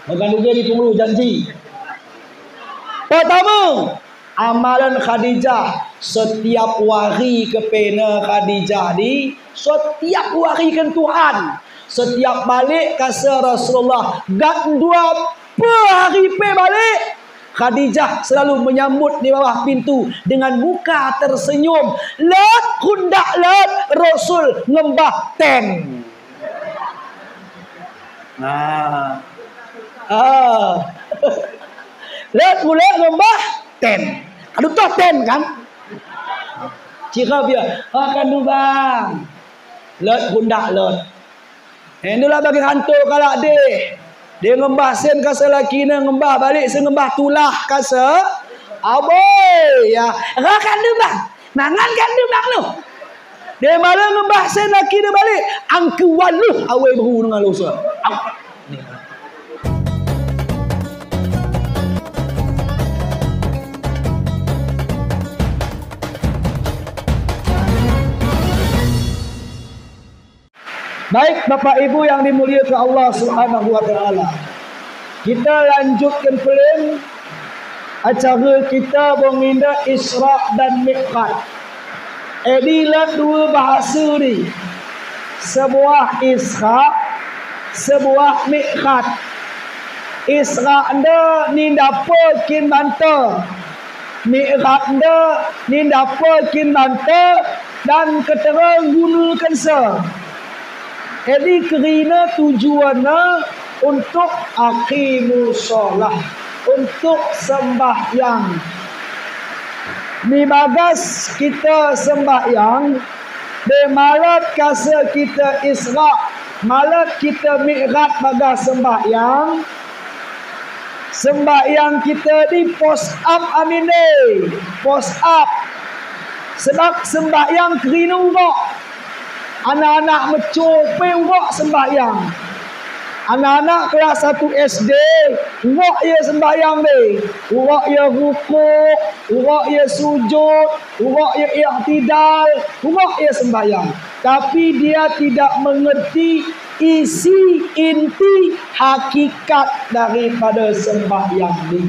Bukan juga di pengulu janji. Pertama, amalan Khadijah setiap hari kepena Khadijah di setiap hari kan Tuhan. Setiap balik kasa Rasulullah gak dua hari pe balik, Khadijah selalu menyambut di bawah pintu dengan muka tersenyum. Let kundak let Rasul ngembah ten. Let mula ngembah ten. Aduh toh ten kan? Cira dia akan bang. Let kundak let. Inilah bagi hantu kalau dia ngembah sen kasa laki ni ngembah balik ngembah tulah kasa aboy ya rakan dia bang mangan kan dia bang tu dia malah ngembah sen laki dia balik angku waluh awal beru dengan lu so. Baik Bapak Ibu yang dimuliakan Allah Subhanahu wa taala. Kita lanjutkan pelan acara kita mengindah Isra dan Mi'raj. Edilah dua bahasa ni. Sebuah Isra, sebuah Mi'raj. Isra anda ni dapa kin banta. Mi'raj anda ni dapa kin banta dan keterang gunakan se. Jadi kerana tujuannya untuk aqimus solah, untuk sembahyang. Di bagas kita sembahyang, di malat kasa kita Isra, malat kita Mi'raj bagas sembahyang. Sembahyang kita di post up amine, post up. Sebab sembahyang kerana urok. Anak-anak mencope urok sembahyang. Anak-anak kelas 1 SD urok ia sembahyang ni. Urok ia rukuk, urok ia sujud, urok ia i'tidal, urok ia sembahyang. Tapi dia tidak mengerti isi inti hakikat daripada sembahyang ni.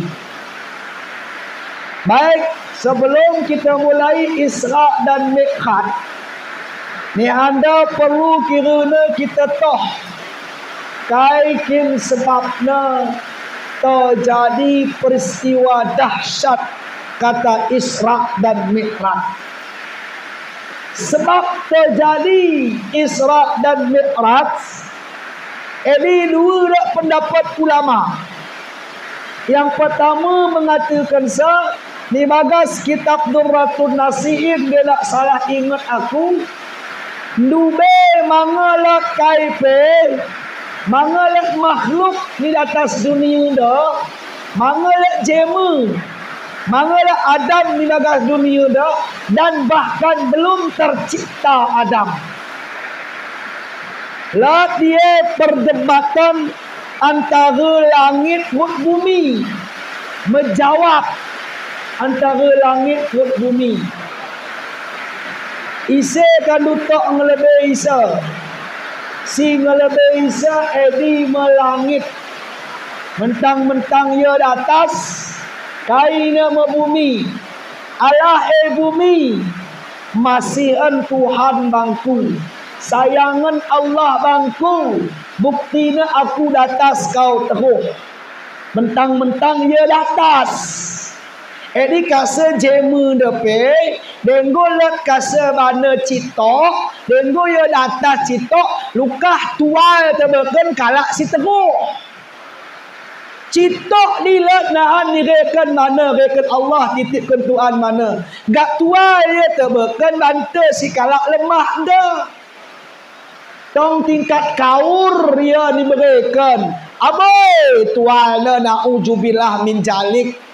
Baik, sebelum kita mulai Isra dan Mi'raj, ni anda perlu kirana kita toh kaikin sebabnya terjadi peristiwa dahsyat kata Isra dan Mi'raj. Sebab terjadi Isra dan Mi'raj, ini dua pendapat ulama. Yang pertama mengatakan ni bagas kitab Durratun Nasihin, dia nak salah ingat aku. Dube mangalat kaipe, mangalat makhluk di atas dunia dah, mangalat jema, mangalat Adam di atas dunia dah, dan bahkan belum tercipta Adam. Lah dia perdebatan antara langit dan bumi, menjawab antara langit dan bumi. Isa kan dutok ngelebe Isa. Si ngelebe Isa edi melangit. Mentang-mentang ia di atas, kaina me bumi. Allah bumi. Masihan Tuhan bangku. Sayangan Allah bangku. Buktinya aku di atas kau teruk. Mentang-mentang ia di atas. Edi kasa jema depe, denggo let kasa bana citok, denggo ya data citok, lukah tual tebeken kalak si teruk. Citok di let nahan ni reken mana, reken Allah titipkan Tuhan mana. Gak tual ya tebeken banta si kalak lemah dah. Tong tingkat kaur ya diberikan. Abai tual na na'ujubillah min jalik.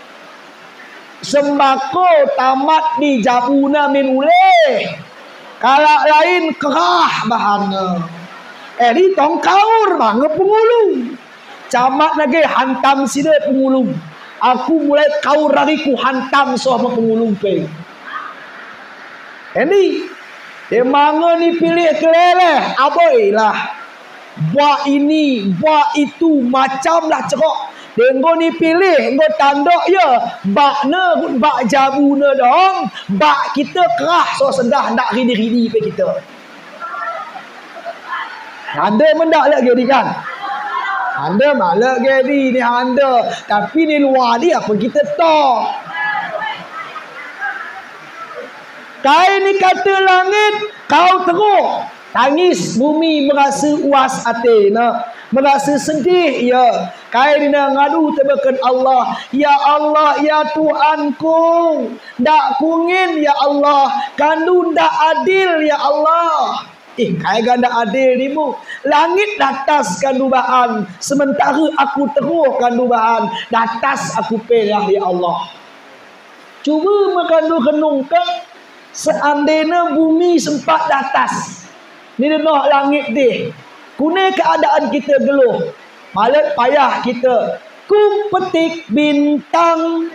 Sembako tamat di jabuna min uleh. Kalak lain kerah bahannya. Di tong kaur banget pengulung. Camat lagi hantam sini pengulung. Aku mulai kaur lagi ku hantam sama pengulung pe. Ini dia mangga ni pilih keleleh. Aboy lah. buat ini, buat itu, macamlah cerok. Dengo ni pilih, engko tanduk ya, bak jabu ne dong, bak kita kerah so sedah nak ridi-ridi pe kita. Anda mendak lagi ni kan? Anda malak gedi ni anda, tapi ni luar dia apa kita tahu. Kain ni kata langit, kau teruk. Tangis bumi merasa uas hati nak. Merasa sedih ya. Kain ni ngadu tebakan Allah. Ya Allah, ya Tuhanku. Dak kungin ya Allah. Kandu dak adil ya Allah. Kain ganda adil ni mu. Langit datas kandubahan. Sementara aku teruk kandubahan. Datas aku pelah ya Allah. Cuba makandu renungkan. Seandainya bumi sempat datas. Ni denok langit dia. Kuna keadaan kita geluh. Malah payah kita. Ku petik bintang.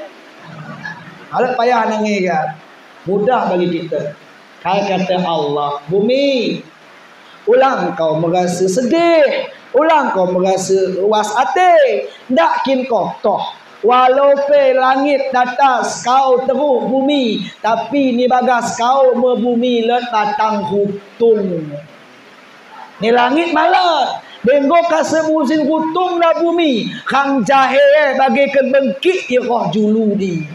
Malah payah nangis kan. Mudah bagi kita. Kaya kata Allah. Bumi. Ulang kau merasa sedih. Ulang kau merasa luas hati. Tak kin kotor. Walaupun langit datas kau teruk bumi, tapi ni bagas kau membumi let datang hutung. Ni langit malat. Benggo kasa musim hutung dah bumi. Kang jahil bagaikan bengkit ya roh julu ni.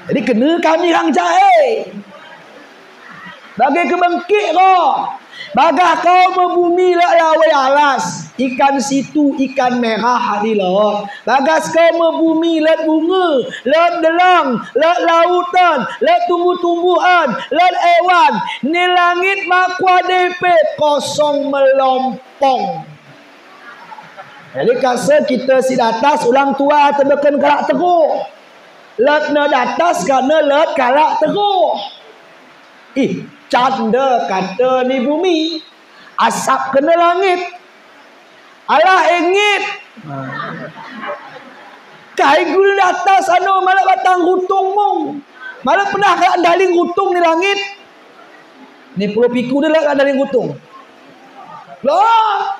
Jadi kena kami kang jahil. Bagai kebengkit roh. Bagah kau membumi lah lawai alas. Ikan situ ikan merah di laut. Bagas kau membumi let bunga, let delang, let lautan, let tumbuh-tumbuhan, let hewan. Ni langit makwa DP kosong melompong. Jadi kasa kita si datas ulang tua tebekan kalak teruk. Let na datas kerana let kalak teruk. Canda kata ni bumi. Asap kena langit. Alah engit. Kai gul atas anu malah batang hutung mong. Malah pernah kak daling hutung ni langit. Ni pulau piku dia lah kak daling hutung. Loh.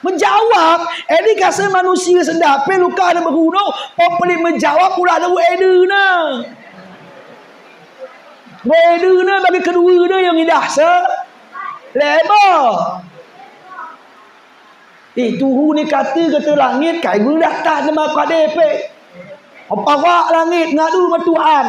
Menjawab. Ini kasa manusia sedap. Luka ada berguna. Popeli menjawab pula ada eda nah. Eda nah bagi kedua dia yang indah lebar. Tuhu ni kata langit kai gula datang nama kade pe. Apa wak langit ngadu sama Tuhan.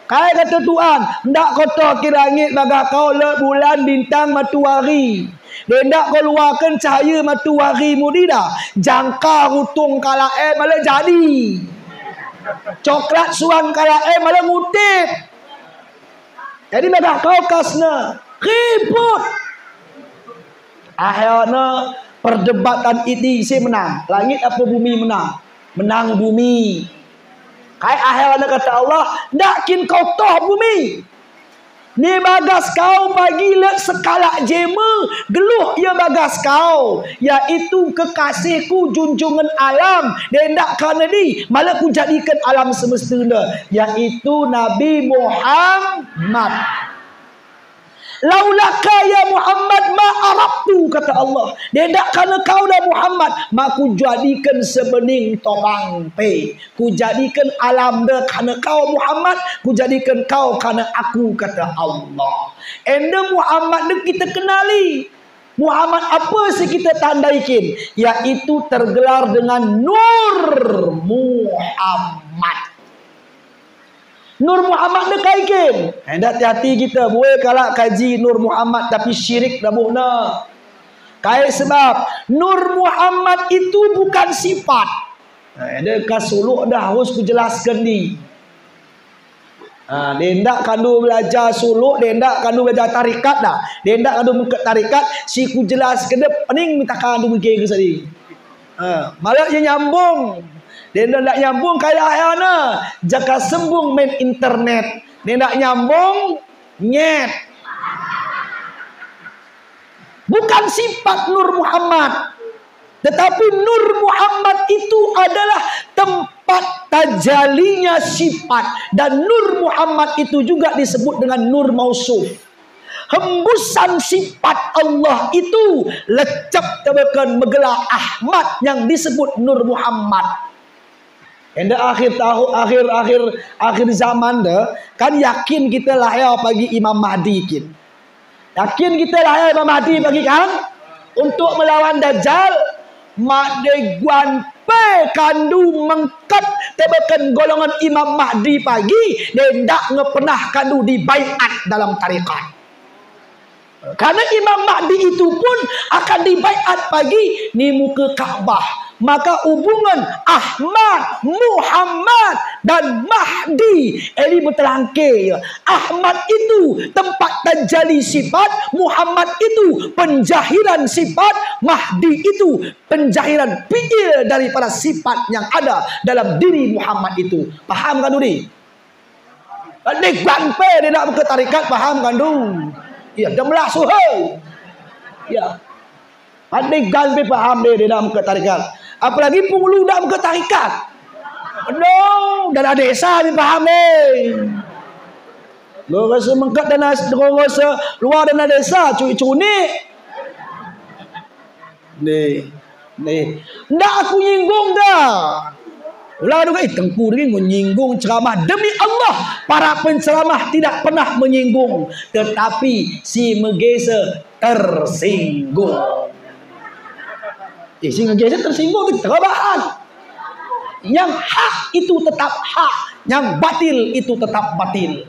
Kai kata Tuhan, ndak kotor ke langit baga kau le bulan bintang matahari. Dia ndak kau luarkan cahaya matahari mudi dah. Jangka hutung kala malah jadi. Coklat suan kala malah ngutip. Jadi baga kau kasna ribut. Akhirnya perdebatan ini saya menang. Langit apa bumi menang? Menang bumi. Kai akhirnya kata Allah, ndakin kau toh bumi. Ni bagas kau bagi le sekala jema, geluh ya bagas kau, yaitu kekasihku junjungan alam. Dia ndak kerana ni, malah ku jadikan alam semestanya, yaitu Nabi Muhammad. Laulaka ya Muhammad ma arabtu kata Allah. Dia tak kerana kau dah Muhammad, mak ku jadikan sebening tobang pe. Ku jadikan alam dah kerana kau Muhammad, ku jadikan kau kerana aku kata Allah. Enda Muhammad dah kita kenali. Muhammad apa sih kita tandaikin? Yaitu tergelar dengan Nur Muhammad. Nur Muhammad dia kaikin. Hati-hati kita. Boleh kalau kaji Nur Muhammad tapi syirik dah buhna. Kait sebab Nur Muhammad itu bukan sifat. Dia kasuluk dah harus ku jelaskan ni. Dia ndak kandu belajar suluk, dia ndak kandu belajar tarikat dah. Dia ndak kandu mengket tarikat, si ku jelaskan dia pening minta kandu mikir ke tadi. Malah dia nyambung. Dia nak nyambung kaya ayana. Jaka sembung main internet. Dia nak nyambung nyet. Bukan sifat Nur Muhammad. Tetapi Nur Muhammad itu adalah tempat tajalinya sifat. Dan Nur Muhammad itu juga disebut dengan Nur Mausuf. hembusan sifat Allah itu lecap tebakan megelar Ahmad yang disebut Nur Muhammad. Enda akhir zaman dah kan yakin kita lahir bagi Imam Mahdi kin. Yakin kita lahir Imam Mahdi bagi kan untuk melawan Dajjal. Mak de guan pe kandu mengkat tebakan golongan Imam Mahdi pagi dan tak ngepernah kandu dibaiat dalam tarikat. Karena Imam Mahdi itu pun akan dibaiat pagi di muka Kaabah. Maka hubungan Ahmad, Muhammad dan Mahdi ini bertelangke. Ahmad itu tempat terjadi sifat, Muhammad itu penjahiran sifat, Mahdi itu penjahiran fi'il daripada sifat yang ada dalam diri Muhammad itu. Faham kan Dudi? Adik banpe dia nak ke tarikat, faham kan Du? Ya, dah melah suhai. Ya. Adik ganpe faham dia nak ke tarikat. Apalagi pengulu nak ke tarikat. No, dan ada desa ni faham lo rasa mengkat dana, lo rasa luar dana desa cunik-cunik. Ni. Ndak aku nyinggung dah. Ulah juga tengku ni menyinggung ceramah. Demi Allah, para penceramah tidak pernah menyinggung, tetapi si Megesa tersinggung. Si Megesa tersinggung itu terbahan. Yang hak itu tetap hak, yang batil itu tetap batil.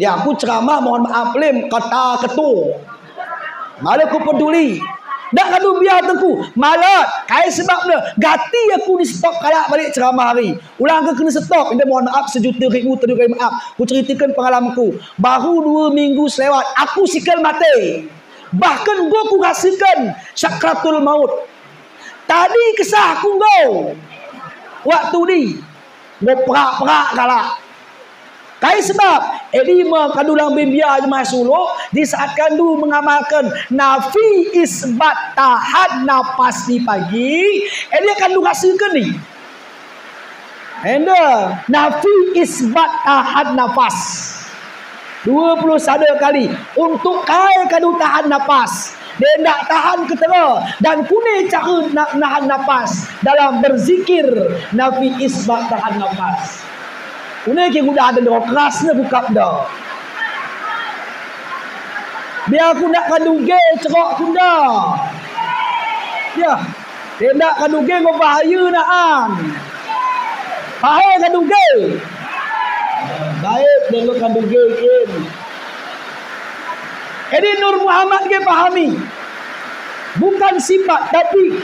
Dia aku ceramah mohon maaf lem kata ketua. Malah aku peduli. Dak kadu biar tengku. Malah kai sebabnya gati aku di stop kalak balik ceramah hari. Ulang ke kena stop. Dia mohon maaf sejuta ribu terima maaf. Aku ceritakan pengalamanku. Baru 2 minggu selewat aku sikal mati. Bahkan gua aku rasakan sakratul maut. Tadi kesah aku gua. Waktu ni gua perak-perak kalak. Kai sebab lima kadulang bimbia jemaah suluk di saat kandu mengamalkan nafi isbat tahan nafas di pagi, dia kandu rasakan ni. Enda nafi isbat tahan nafas 21 kali untuk kai kandu tahan nafas. Dia nak tahan ketera dan kuning cara nak nahan nafas dalam berzikir nafi isbat tahan nafas. Una ke udah ada doa kerasnya buka dah. Biar aku nak kaduge cerok kunda. Ya, dia nak kaduge kau bahaya naan. Bahaya kaduge. Baik dia kaduge kin. Jadi Nur Muhammad ke pahami. Bukan sifat tapi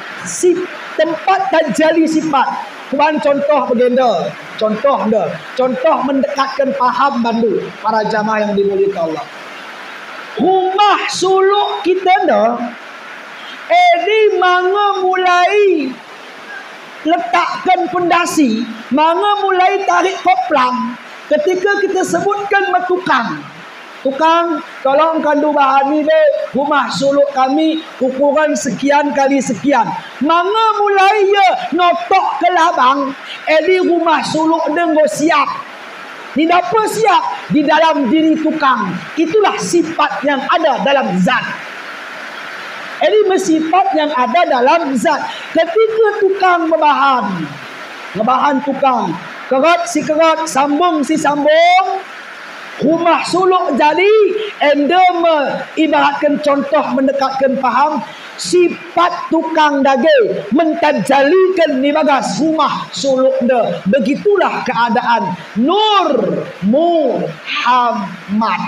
tempat terjadi sifat. Kuan contoh begenda. Contoh mendekatkan faham bandu para jamaah yang dimuliakan Allah. Rumah suluk kita dah ini manga mulai letakkan pondasi, manga mulai tarik koplang ketika kita sebutkan tukang, tolong kandu bahani deh rumah suluk kami ukuran sekian kali sekian. Manga mulai ya notok ke labang, di rumah suluk dengo siap. Di apa siap? Di dalam diri tukang. Itulah sifat yang ada dalam zat. Ini sifat yang ada dalam zat. Ketika tukang ngebahan tukang, kerat si kerat, sambung si sambung. Rumah suluk jadi endema ibaratkan contoh mendekatkan faham sifat tukang daging mentajalikan di bagas rumah suluk dah. Begitulah keadaan Nur Muhammad.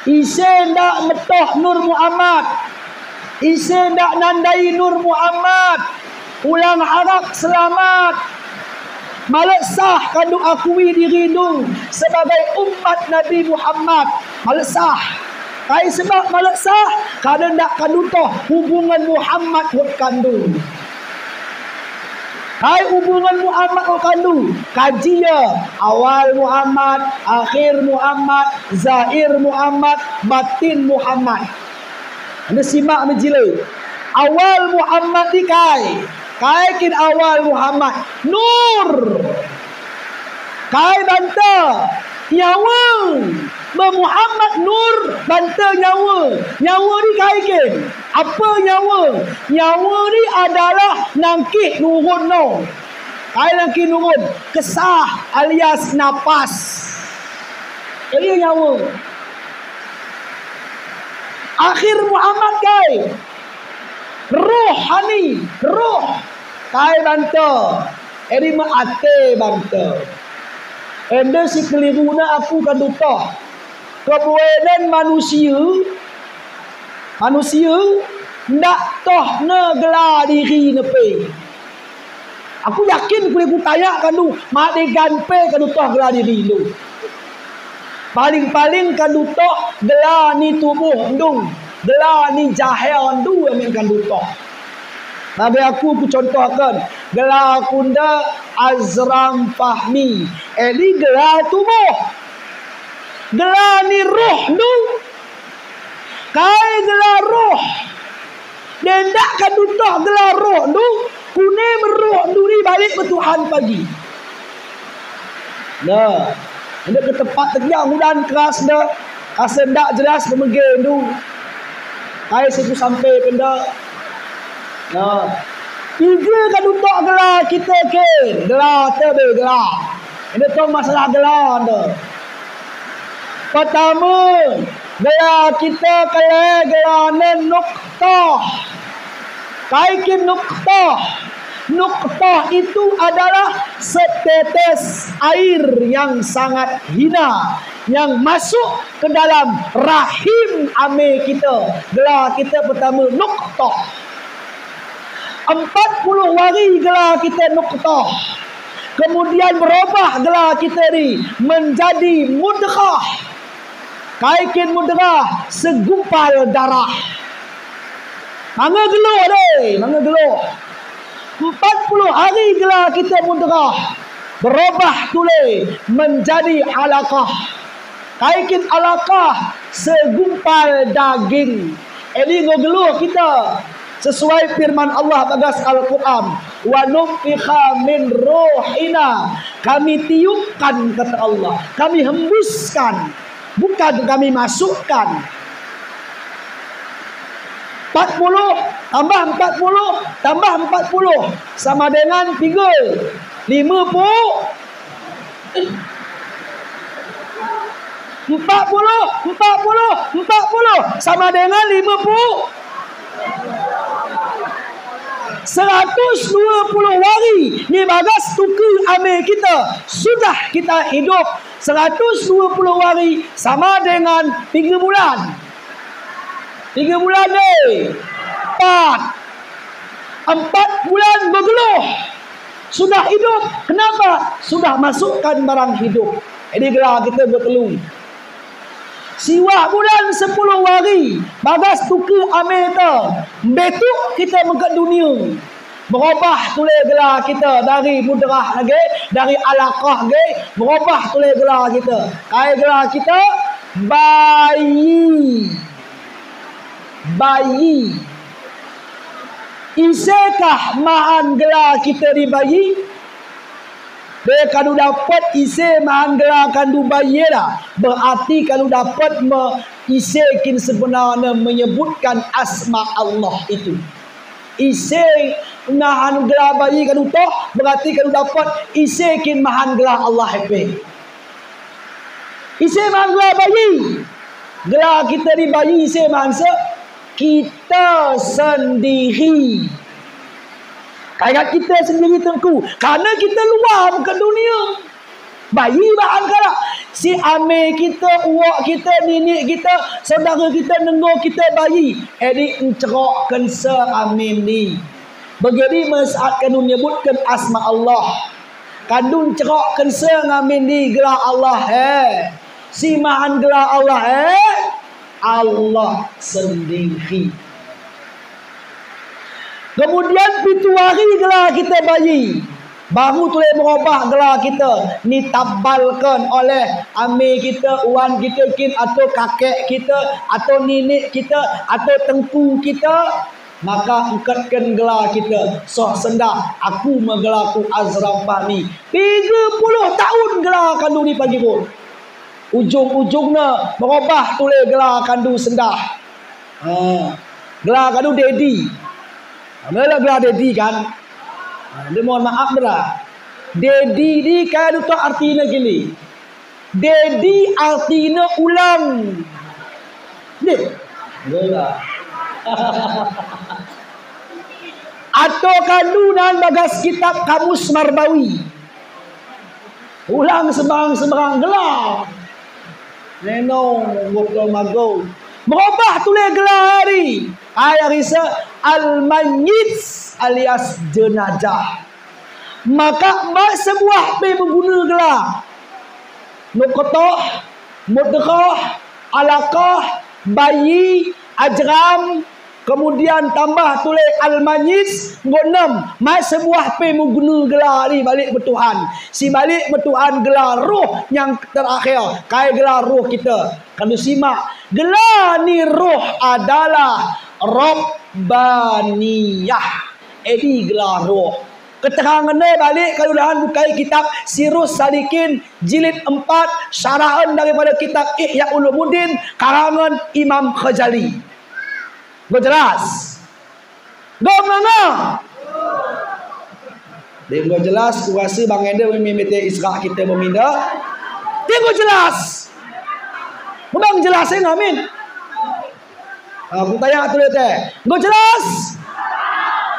Ise ndak metoh Nur Muhammad, ise ndak nandai Nur Muhammad. Ulang harap selamat. Malak sah kandu akui diri nu sebagai umat Nabi Muhammad. Malak sah. Kai sebab malak sah kerana nak kandu toh hubungan Muhammad hok kandu. Kai hubungan Muhammad hok kandu. Kaji ya awal Muhammad, akhir Muhammad, zahir Muhammad, batin Muhammad. Anda simak menjila. Awal Muhammad di kai. Kaikin awal Muhammad Nur. Kai banta nyawa. Muhammad Nur bantu nyawa. Nyawa ni kaikin. Apa nyawa? Nyawa ni adalah nangkih nurun no. Kai nangkih nurun. Kesah alias napas. Ini nyawa. Akhir Muhammad kai. Rohani. Roh. Kai bantu. Ini ma'ate bantu. Enda si keliruna aku kan duta. Kebuenan manusia nak toh negela diri nepe. Aku yakin boleh ku tanya kan tu, mak de ganpe kan toh gela diri lu. Paling-paling kan toh gela ni tubuh ndung, gela ni jahil ndu amin kan toh. Bagi aku contohkan gela kunda Azram Fahmi. Eli gela tubuh. Gela ni roh tu. Kai gela roh. Dan tak kan tutah gela roh tu. Kune meroh tu ni balik ke Tuhan pagi. Nah. Ini ke tempat tegang hudan keras dah. Rasa tak jelas pemegil tu. Kai situ sampai kena. Nah. Tiga kan tutah gela kita ke. Gela tebe gela. Ini tu masalah gela tu. Pertama, gela kita kala gela nuktah. Kaikin nuktah. Nuktah itu adalah setetes air yang sangat hina yang masuk ke dalam rahim ame kita. Gela kita pertama nuktah. 40 hari gela kita nuktah. Kemudian berubah gela kita ni menjadi mudghah. Kaikin mudrah segumpal darah. Mangga geluh deh, mangga geluh. 40 hari gela kita mudrah. Berubah tule menjadi alaqah. Kaikin alaqah segumpal daging. Ini geluh kita sesuai firman Allah bagas Al-Quran. Wa nufikha min ruhina. Kami tiupkan kata Allah. Kami hembuskan. Bukan kami masukkan. 40 tambah 40 tambah 40 sama dengan 3. 50 sama dengan 120 hari ni bagas tuku ame kita. Sudah kita hidup 120 hari sama dengan 3 bulan. 3 bulan ni 4 bulan bergeluh. Sudah hidup. Kenapa? Sudah masukkan barang hidup. Jadi gelar kita bertelur. Siwak bulan 10 hari bagas tuku ame ta. Betuk kita mengkat dunia. Berubah tulis gelar kita dari mudrah lagi, dari alaqah lagi, berubah tulis gelar kita. Kai gelar kita bayi. Bayi. Isekah mahan gelar kita di bayi? Dia kalau dapat isi mahan gelar kandu bayi lah. Berarti kalau dapat isikin sebenarnya menyebutkan asma Allah itu. Isi mahan gelar bayi kandu toh. Berarti kalau dapat isikin mahan gelar Allah happy. Isi mahan gelar bayi. Gelar kita di bayi isi mahan kita sendiri. Kayak kita sendiri tengku. Karena kita luar bukan dunia. Bayi bahan kalah. Si ame kita, uak kita, nenek kita, saudara kita, nengo kita bayi. Jadi encerokkan se-amin ni. Begini saat kandung nyebutkan asma Allah. Kandung cerokkan se-amin ni gelar Allah. Si mahan gelar Allah. Allah sendiri. Kemudian pitu hari gelar kita bayi. Baru tu berubah gelar kita. Ni tabalkan oleh ame kita, uan kita, atau kakek kita, atau nenek kita, atau tengku kita. Maka angkatkan gelar kita. Soh sendak aku menggelarku Azram Fahmi. 30 tahun gelar kandung ni pagi pun. ujung-ujungnya berubah tulis gelar kandu sendah. Gelar kandu Dedi. Mana gelar Dedi kan? Dia mohon maaf dah. Dedi ni kan itu artinya gini. Dedi artinya ulang. Ni. Gelar. Atau kandunan bagas kitab Kamus Marbawi. Ulang sebarang-sebarang gelar. Nenong gokol magol. Berubah tulis gelar hari. Ayat risa al-mayyit alias jenazah. Maka sebuah pe mengguna gelar. Nuqtah, mudghah, alaqah, bayi, ajram, kemudian tambah tulis al-mayyit gonam. Sebuah pe mengguna gelar ni balik bertuhan. Si balik bertuhan gelar roh yang terakhir. Kai gelar roh kita. Kalau simak, gelar ni roh adalah Rabbaniyah. Ini gelar roh. Keterangannya balik kalau dahan bukai kitab Sirus Salikin jilid 4 syarahan daripada kitab Ihya Ulumuddin karangan Imam Ghazali. Go jelas? Go mana? Dia go jelas ku rasa Bang Enda memimite Isra kita meminda. Dia go jelas. Bang jelasin amin. Aku tanya tu teh. Go jelas?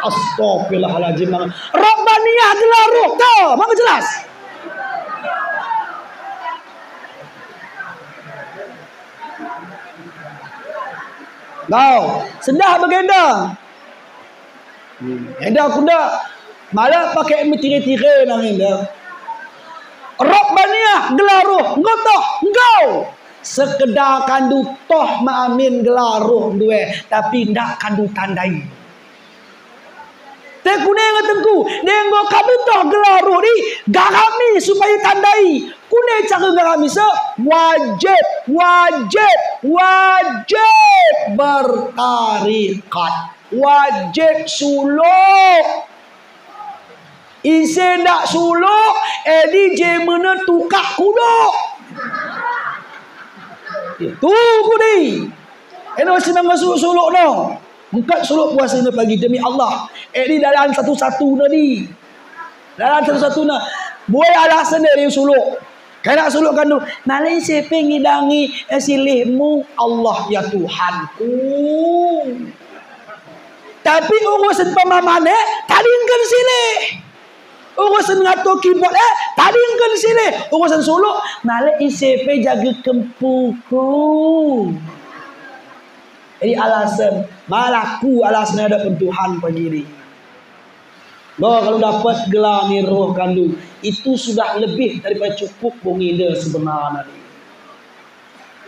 Astagfirullahaladzim. Rabbaniyah adalah roh. Tahu? Mana jelas? Tahu? Sedah bagenda. Enda aku dah. Malah pakai tire-tire nang enda. Rabbaniyah gelar roh. Engkau toh? Engkau. Sekedar kandu toh maamin gelar roh dua. Tapi ndak kandu tandai. Teh kuning ngatengku, denggo kamu toh gelar roh ni garami supaya tandai. Kuning cara garami wajib bertarikat, wajib suluk. Isi nak suluk, edi je mana tukak kuduk. Itu kuning. Eno senang masuk suluk no. Bukan suluk puasa ni pagi demi Allah. Ini dalam satu-satu tadi. Dalam satu-satu na. Buai alasan dari suluk. Kena sulukkan tu. Nalai siapa ngidangi silihmu Allah ya Tuhanku. Tapi urusan pemahaman talingkan silih. Urusan ngatur keyboard talingkan silih. Urusan suluk nalai siapa jaga kempuku. Jadi alasan malaku alasan ada Tuhan pagi ni. Loh, kalau dapat gelar ni roh kandu itu sudah lebih daripada cukup bongida sebenarnya ni.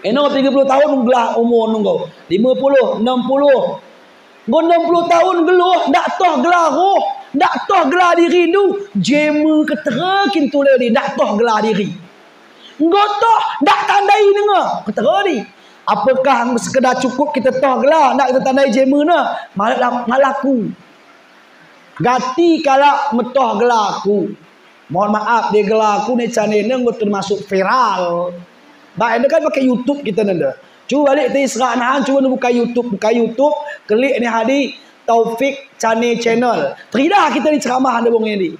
Eno 30 tahun gelar umur nunggu 50, 60. Go 60 tahun geluh dak toh gelar roh, dak toh gelar diri tu. Jema ketera kintu ni dak toh gelar diri. Go toh dak tandai dengar ketera ni. Apakah sekedar cukup kita tahu gelar nak kita tandai jema na malaku gati kalau metoh gelarku. Mohon maaf dia gelarku ni channel ni termasuk viral. Bah ini kan pakai YouTube kita nanda. Cuba balik te Isra nahan cuba buka YouTube, klik ni hadi Taufik channel. Teridah kita di ceramah anda bong ni.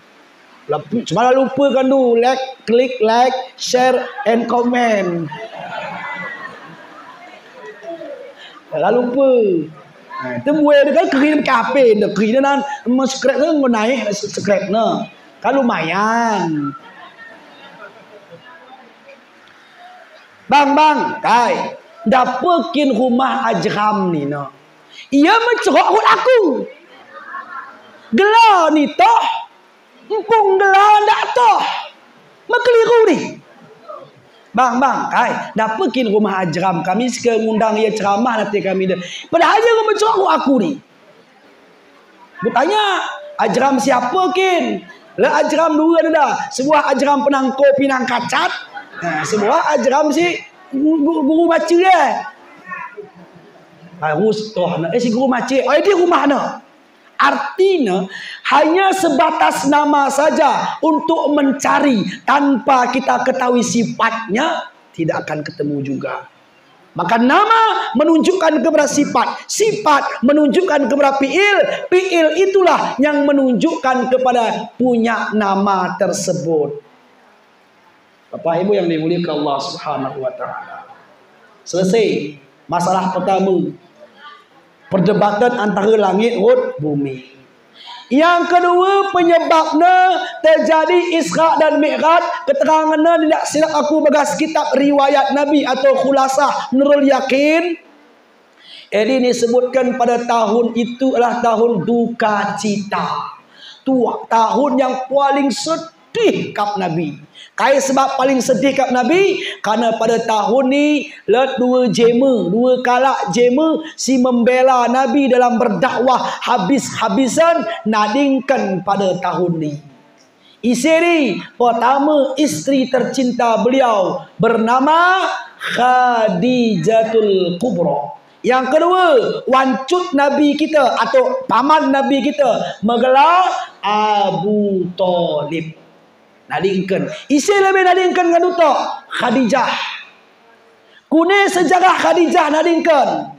Cuma lupa kan tu klik like, share and comment. Lalu lupa. Itu buaya dia kan kering kape dah. Kering dia nan subscribe tu ngau naik subscribe na. Kan lumayan. Bang, kai. Dapekin rumah ajram ni na. Ia mencerok aku. Gelar ni toh. Empung gelar ndak toh. Makeliru ni. Bang, kai, dapekin rumah ajram kami sekarang undang ia ceramah nanti kami dah. Padahal dia mencerok aku ni. Bertanya, ajram siapa kin? Lah ajram dua dah. Sebuah ajram penangko pinang kacat. Sebuah ajram si guru baca dia. Harus toh si guru baca. Oh dia rumah mana? Artinya hanya sebatas nama saja untuk mencari tanpa kita ketahui sifatnya tidak akan ketemu juga. Maka nama menunjukkan kepada sifat, sifat menunjukkan kepada fiil, fiil itulah yang menunjukkan kepada punya nama tersebut. Bapak Ibu yang dimuliakan Allah Subhanahu wa taala. Selesai masalah pertama. Perdebatan antara langit dan bumi. Yang kedua, penyebabnya terjadi Isra dan Mi'raj, keterangannya tidak silap aku bagas kitab riwayat Nabi atau khulasah Nurul Yakin. Ini disebutkan pada tahun itu adalah tahun duka cita. Tahun yang paling sedih kap Nabi. Kaya sebab paling sedih kat Nabi, karena pada tahun ni dua kalak jema si membela Nabi dalam berdakwah habis-habisan nadingkan pada tahun ni. Isteri pertama, isteri tercinta beliau bernama Khadijatul Kubra. Yang kedua, wancut Nabi kita atau paman Nabi kita menggelar Abu Talib. Nadingkan. Isi lebih nadingkan kan itu Khadijah. Kunih sejarah Khadijah nadingkan.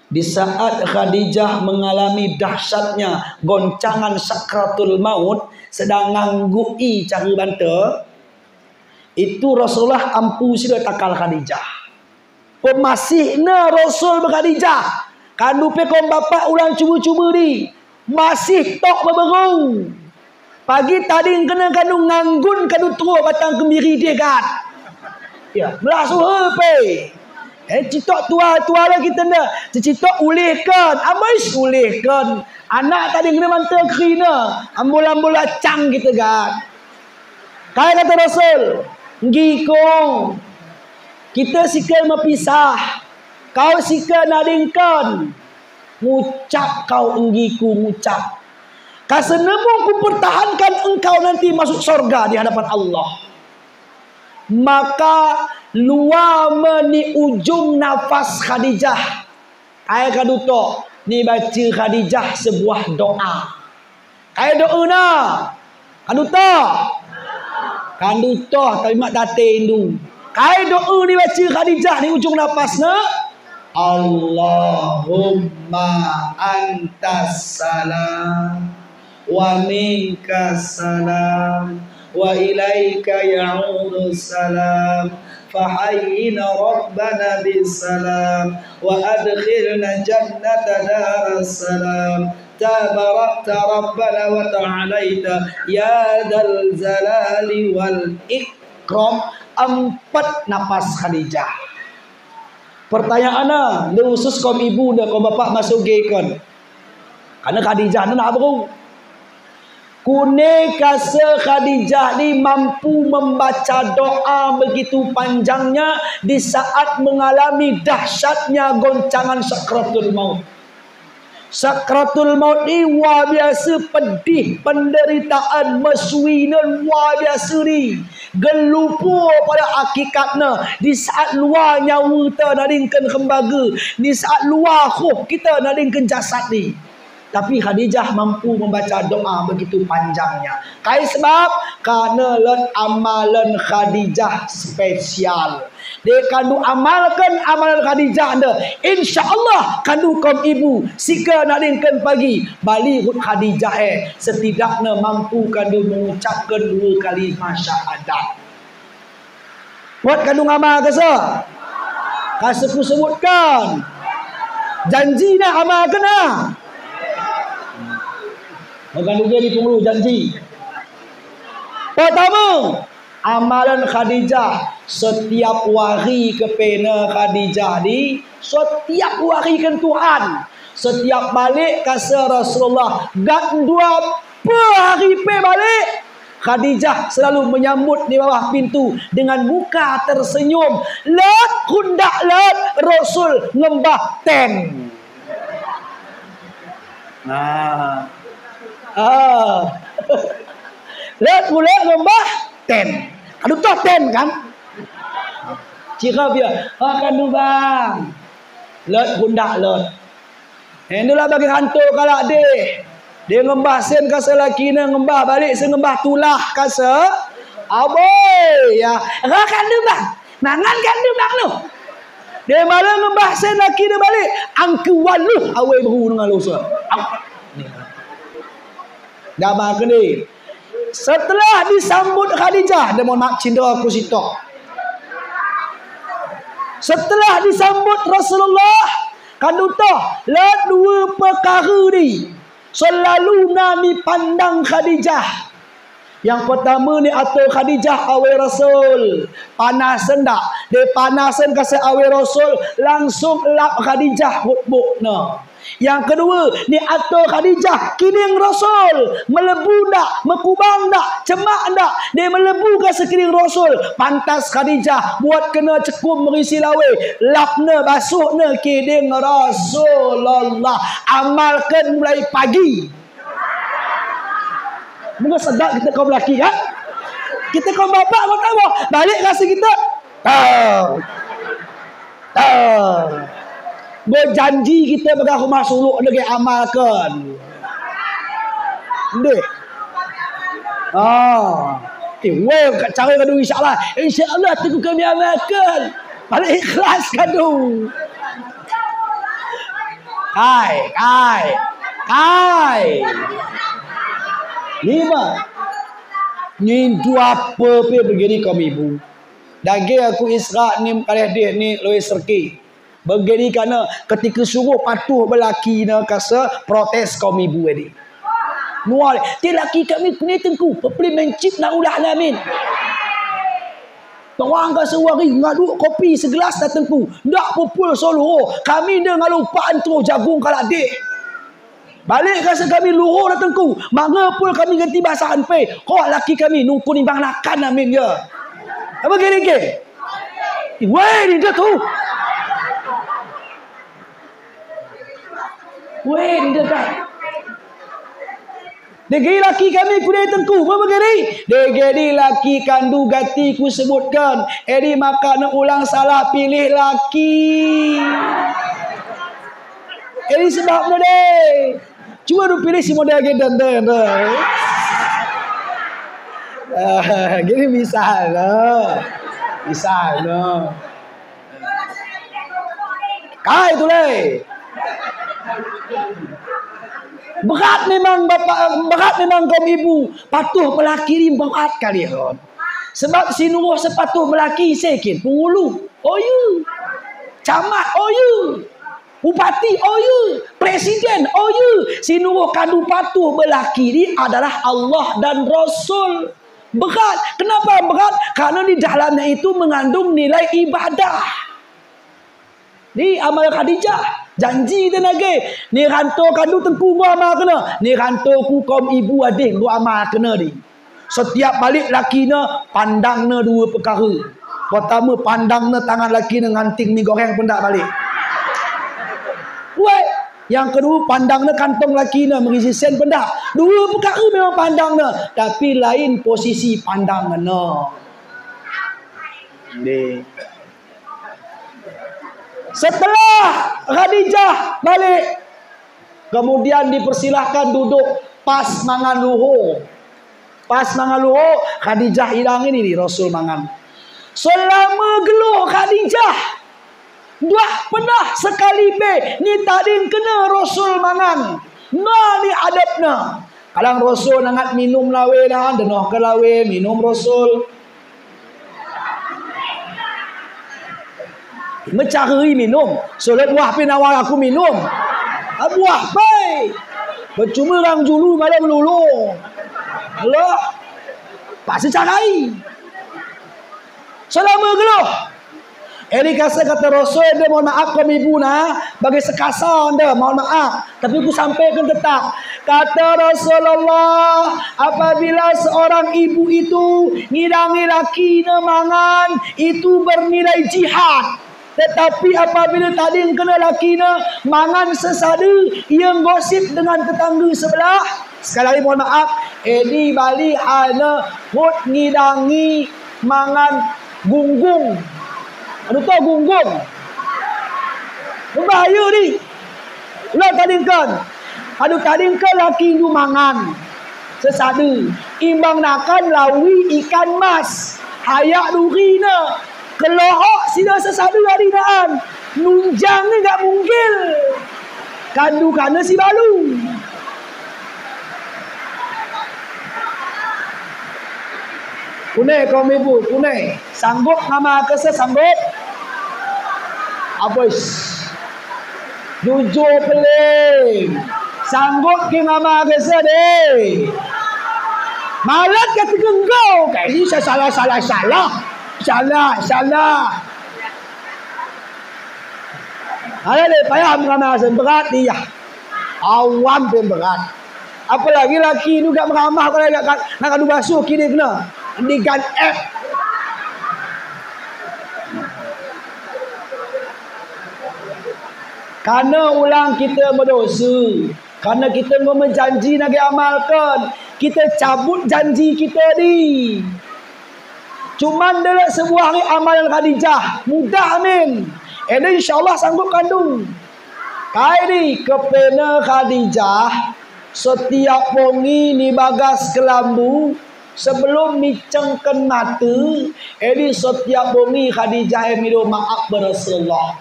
Di saat Khadijah mengalami dahsyatnya goncangan sakratul maut, sedang nganggui cara bantu, itu Rasulullah ampu sila takal Khadijah. Pemasihna Rasul Khadijah. Kandu pekom bapak ulang cuba-cuba ni. Masih tok berberung. Pagi tadi kena kandung nganggun kandung teruk batang kemiri dia kan. Ya, belah suha pe. Citok tua lah kita nak. Citok ulihkan, amais ulihkan. Anak tadi kena mantel kerina, ambul-ambul acang kita kan. Kaya kata Rasul, ngikong. Kita sikal mepisah. Kau sikal nadingkan. Ngucap kau nggiku ngucap. Kasenemu ku pertahankan engkau nanti masuk surga di hadapan Allah. Maka luar meni ujung nafas Khadijah. Ayat kaduto ni baca Khadijah sebuah doa. Ayat doa na. Kaduto. Kaduto tapi mak tate indu. Ayat doa ni baca Khadijah ni ujung nafasnya. Allahumma antas salam. Wa minka salam wa ilaika ya'udu salam fahayyina rabbana bisalam wa adkhilna jannata daras salam tabarakta rabbana wa ta'alaita ya dzal jalali wal ikram. 4 nafas Khadijah. Pertanyaannya, dia khusus kaum ibu dan kaum bapak masuk gaykan. Karena Khadijah ni nak berung. Kune kasa Khadijah ni mampu membaca doa begitu panjangnya di saat mengalami dahsyatnya goncangan sakratul maut. Sakratul maut ni wah biasa pedih, penderitaan meswina wah biasa ni. Gelupu pada hakikatnya di saat luar nyawa kita nadingkan kembaga, di saat luar roh kita nadingkan jasad ni. Tapi Khadijah mampu membaca doa begitu panjangnya. Kai sebab karena amalan Khadijah spesial. Dia kandu amalkan amalan Khadijah anda. InsyaAllah kandu kaum ibu sika nadingkan pagi balik Khadijah setidaknya mampu kandu mengucapkan 2 kali syahadat. Buat kandu amal ke sah? Kasaku sebutkan. Janji nak amal kena. Bukan juga di pemuluh janji. Pertama, amalan Khadijah setiap hari kepena Khadijah di setiap hari kan Tuhan. Setiap balik kasa Rasulullah gat 2 hari pe balik Khadijah selalu menyambut di bawah pintu dengan muka tersenyum. Lat kundak lat Rasul ngembah ten. Nah. Lihat mulai ngembah ten. Aduh toh ten kan? Cira dia. Kan tu bang. Lihat kundak lihat. Itulah bagi hantu kalau dia ngembah sen kasa laki ni ngembah balik sen ngembah tulah kasa Aboy ya. Rakan dia bang. Mangan kan dia bang tu. Dia malah ngembah sen laki dia balik. Angku waluh awal beru dengan lusa. Dah makan ni. Setelah disambut Khadijah, dia mohon maaf cindera aku sitok. Setelah disambut Rasulullah, kaduta la dua perkara ni selalu nani pandang Khadijah. Yang pertama ni atau Khadijah awal Rasul. Panas sendak. Dia panasan kasih awal Rasul. Langsung lap Khadijah buk-buk na. Yang kedua ni atau Khadijah kining Rasul. Melebu dak, mekubang dak, cemak dak. Dia melebu ke sekeliling Rasul. Pantas Khadijah buat kena cekum merisi lawe. Lapna basuhna kining Rasulullah. Amalkan mulai pagi. Mungkin sedap kita kaum lelaki kan? Kita kaum bapak pun tahu. Balik kasih kita. Berjanji kita bagi rumah suluk lagi amalkan. Dek. Cara kadu insya-Allah. Insya-Allah tu kami amalkan. Balik ikhlas kadu. Kai. 5. Nyintu apa begini kaum ibu. Daging aku Isra ni kali dia ni Louis Serki. Begini kerana ketika suruh patuh belaki na kasa protes kaum ibu tadi. Nual, ti laki kami kini tengku, pepli mencip nak ulah alamin. Orang ke sewari ngadu kopi segelas dah tengku. Ndak pupul solo. Kami dah ngalupaan terus jagung kaladik. Balik kasi kami luhur datang ku. Manga pun kami ganti bahasan pe. Kau laki kami nungku nimbang lakan amin ya. Apa gini ke? Weh ni dia tu. Weh ni dia kan. Degi laki kami kudai tengku. Apa gini? Degi laki kandu gati ku sebutkan. Edi maka nak ulang salah pilih laki. Edi sebabnya deh. Cuma lu pilih si model gedan dah. Gini misal lah. Kai tu leh. Berat memang bapak, berat memang kaum ibu. Patuh pelaki ni berat kali kan. Sebab si Nuruh sepatuh melaki sikit. Pengulu. Oyu. Camat. Oyu. Bupati. Oyu. Presiden. Oyu. Si Nuruh kadu patuh belaki ni adalah Allah dan Rasul. Berat. Kenapa berat? Karena di dalamnya itu mengandung nilai ibadah. Ni amal Khadijah. Janji dia lagi. Ni rantau kadu tengku gua amal kena. Ni rantau ku kaum ibu adik gua amal kena ni. Setiap balik laki na pandang na dua perkara. Pertama pandang na tangan laki na nganting mi goreng pun tak balik. Weh. Yang kedua pandang na kantong laki na merisi sen pun tak. Dua perkara memang pandang na. Tapi lain posisi pandang na. Ni. Setelah Khadijah balik, kemudian dipersilahkan duduk pas mangan luhur. Pas mangan luhur, Khadijah hilang ini nih Rasul mangan. Selama geluh Khadijah, dah pernah sekali be ni tadin kena Rasul mangan. Nah ni adabna. Kadang Rasul nangat minum lawe dah, denah ke lawe minum Rasul. Mencari minum. Solat buah pin awal aku minum. Buah pai. Percuma orang julu malam lulu. Allah. Pasti carai. Selama geluh. Ini kata Rasul dia mohon maaf kami ibu nah bagi sekasar anda mohon maaf tapi aku sampaikan tetap kata Rasulullah apabila seorang ibu itu ngidangi laki mangan itu bernilai jihad. Tetapi apabila tadi kena laki mangan sesada yang gosip dengan tetangga sebelah sekali lagi mohon maaf ini balik ana hut ngidangi mangan gunggung. Aduh tahu gunggung. Berbahaya ni. Ulah tadingkan. Aduh tadingkan laki itu mangan. sesada. Imbang nakan lawi ikan mas. Hayak duri na. Kelohok sida sesada hari naan. Nunjang ni gak mungkil. Kandu kana si balu. Kunai kaum ibu, kunai. Sanggup ngama kese sanggup? Abois. Jujur peling. Sanggup ke ngama kese deh. Malat kata genggau. Kali saya salah. Ada deh payah ngama kese berat dia. Awam pun berat. Apalagi laki ni gak meramah kalau nak kadu basuh kini kena. Di gan app. Karena ulang kita berdosa. Karena kita berjanji nak amalkan. Kita cabut janji kita ni. Cuman dalam sebuah hari amalan Khadijah. Mudah amin. InsyaAllah sanggup kandung. Kali ni kepena Khadijah. Setiap pongi ni bagas kelambu. Sebelum micengkan mata. Setiap pongi Khadijah minum maaf Rasulullah.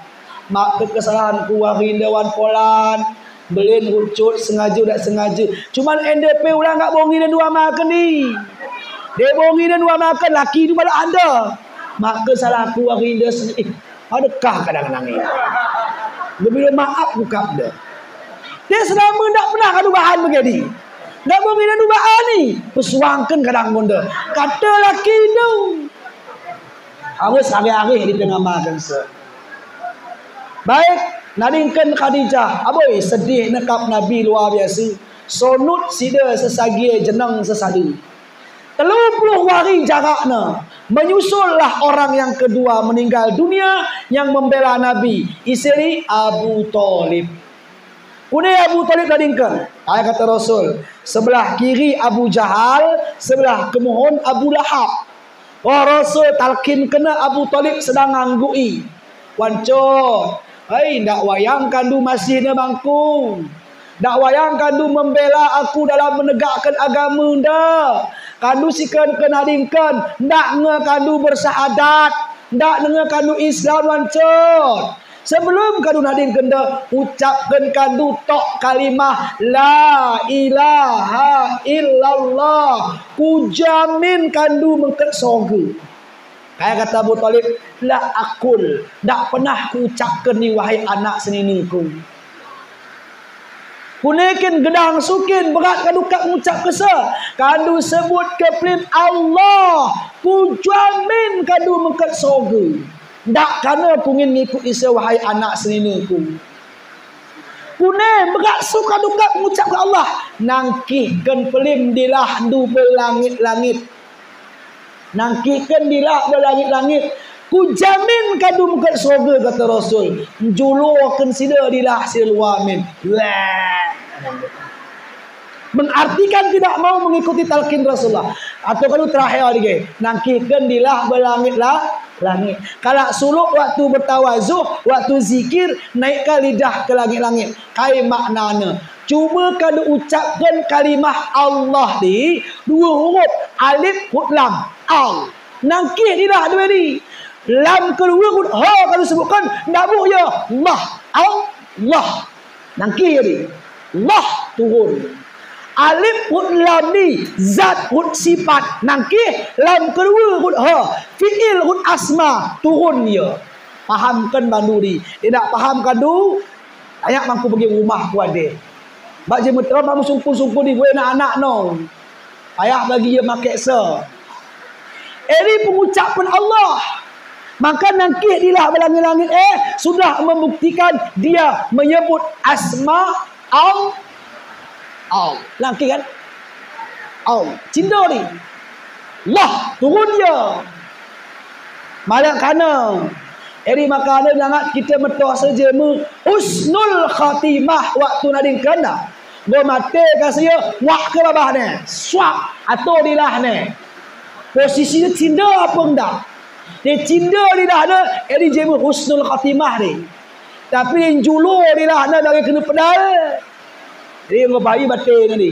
Mak kesalahan kuahin dewan polan belin ucut sengaja tak sengaja. Cuman NDP ulang tak bongi dan dua makan ni. Dia bongi dan dua makan laki tu malah ada. Mak kesalahan kuahin dia adakah kadang-kadang ni. Dia bila maaf buka dia. Dia selama tak pernah kadu bahan begini. Tak bongi dan dua bahan ni. Pesuangkan kadang benda. Kata laki tu. Harus hari-hari di tengah makan se. Baik, nadingkan Khadijah. Aboy sedih nekap Nabi luar biasa. Sonut sida sesagi jenang sesada. 30 hari jaraknya. Menyusullah orang yang kedua meninggal dunia yang membela Nabi. Isteri Abu Talib. Kemudian Abu Talib nadingkan. Ayat kata Rasul. Sebelah kiri Abu Jahal, sebelah kemuhun Abu Lahab. Rasul talkin kena Abu Talib sedang anggui. Wanco. Ndak wayang kandu masih na bangku. Ndak wayang kandu membela aku dalam menegakkan agama ndak. Kandu sikan kenadingkan. Ndak nge kandu bersahadat. Ndak nge kandu Islam wancot. Sebelum kandu nadingkan dah ucapkan kandu tok kalimah la ilaha illallah. Ku jamin kandu mengket surga. Kayak kata Abu Talib, la akul, tak pernah ku ucapkan ni wahai anak seniniku. Kunekin gedang sukin berat kadu kat mengucap kesa. Kadu sebut ke pelim Allah, ku jamin kadu mengkat surga. Tak kerana ku ingin ngikut isa wahai anak seniniku. Kune berat su kadu kat mengucap ke Allah. Nangkihkan pelim dilah du berlangit-langit. Nangkihkan dilak berlangit-langit. Ku jamin kadu muka surga kata Rasul. Julurkan sida dilah sida luar amin. Mengartikan tidak mau mengikuti talqin Rasulullah. Atau kadu terakhir lagi. Nangkihkan dilah berlangit-langit. Kalau suluk waktu bertawazuh, waktu zikir, naikkan lidah ke langit-langit. Kai maknanya. Cuba kadu ucapkan kalimah Allah di 2 huruf. Alif huruf lam. Al. Nangkih dilah dua ni. Lam kedua huruf ha kalau sebutkan. Dabuk je. Allah. Allah. Nangkih jadi. Allah turun. Alif huruf lam ni. Zat huruf sifat. Nangkih. Lam kedua huruf ha. Fi'il huruf asma. Turun dia. Fahamkan bandu ni. Dia nak fahamkan tu. Ayak mampu pergi rumah ku ada. Bak je metera mamu sungkuh-sungkuh ni gue anak-anak no. Ayah bagi dia makai se. Ini pengucapan Allah. Maka nangkih dilah berlangit-langit sudah membuktikan dia menyebut asma al. Nangkih kan? Al. Cinta ni. Allah turun dia. Malah kana. Maka ada sangat kita metuah saja husnul khatimah waktu nadingkan dah. Dia mati kasih wak ke babah ni. Swap atau dilah ni. Posisi dia cinta apa enggak? Dia cinta dilah ni. Ini jemu husnul khatimah ni. Tapi yang julur dilah ni dari kena pedal. Jadi yang bayi mati ni.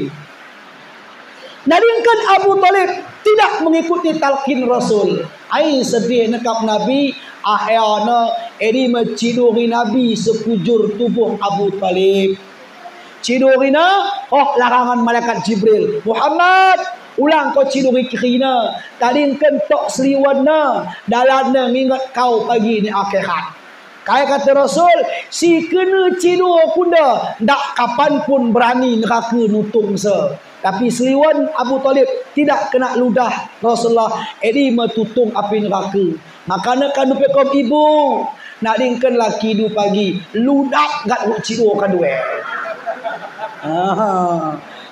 Nadingkan Abu Talib tidak mengikuti talqin Rasul. Ai sedih nekap Nabi, akhirnya ini menciduri Nabi sekujur tubuh Abu Talib. Cidurina, oh larangan malaikat Jibril. Muhammad, ulang kau ciduri kirina. Tadi kentok seliwana, dalamnya ingat kau pagi ni akhirat. Kaya kata Rasul, si kena cidur kuda, tak kapan pun berani neraka nutung se. Tapi seliwan Abu Talib tidak kena ludah Rasulullah. Ini metutung api neraka. Makanya kan dupekom ibu, nak dingkan laki du pagi, ludak gat cidur kan dua.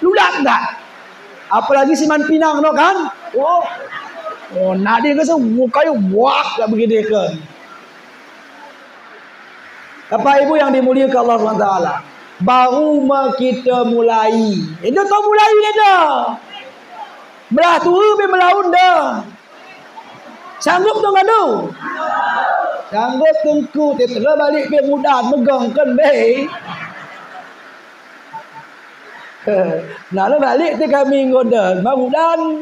Ludak tak? Apalagi si Man Pinang no kan? Oh, nak dia kata mukanya wak tak begini kan. Bapak Ibu yang dimuliakan Allah SWT, baru kita mulai. Itu kau mulai dah. Belah tua be melaun dah. Sanggup tu ngadu? Sanggup tengku tetera balik be mudah megang kan be. Nak balik tu kami ngoda mamudan.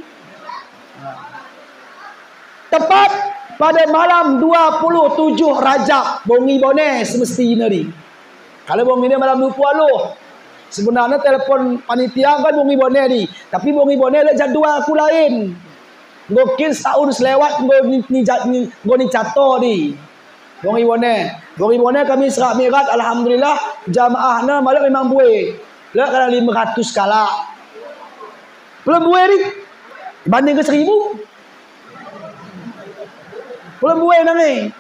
Tepat pada malam 27 Rajab bongi boneh semestinya ni. Kalau bongi ni malam 20. Sebenarnya telefon panitia kan bongi boneh ni. Tapi bongi boneh lah jadual aku lain. Mungkin setahun selewat go ni cato ni. Bongi boneh. Bongi boneh kami serak mirat alhamdulillah jamaahnya malam memang buih. Lah kalau 500 kala. Belum buih ni. Banding ke 1000. Belum buai nanti.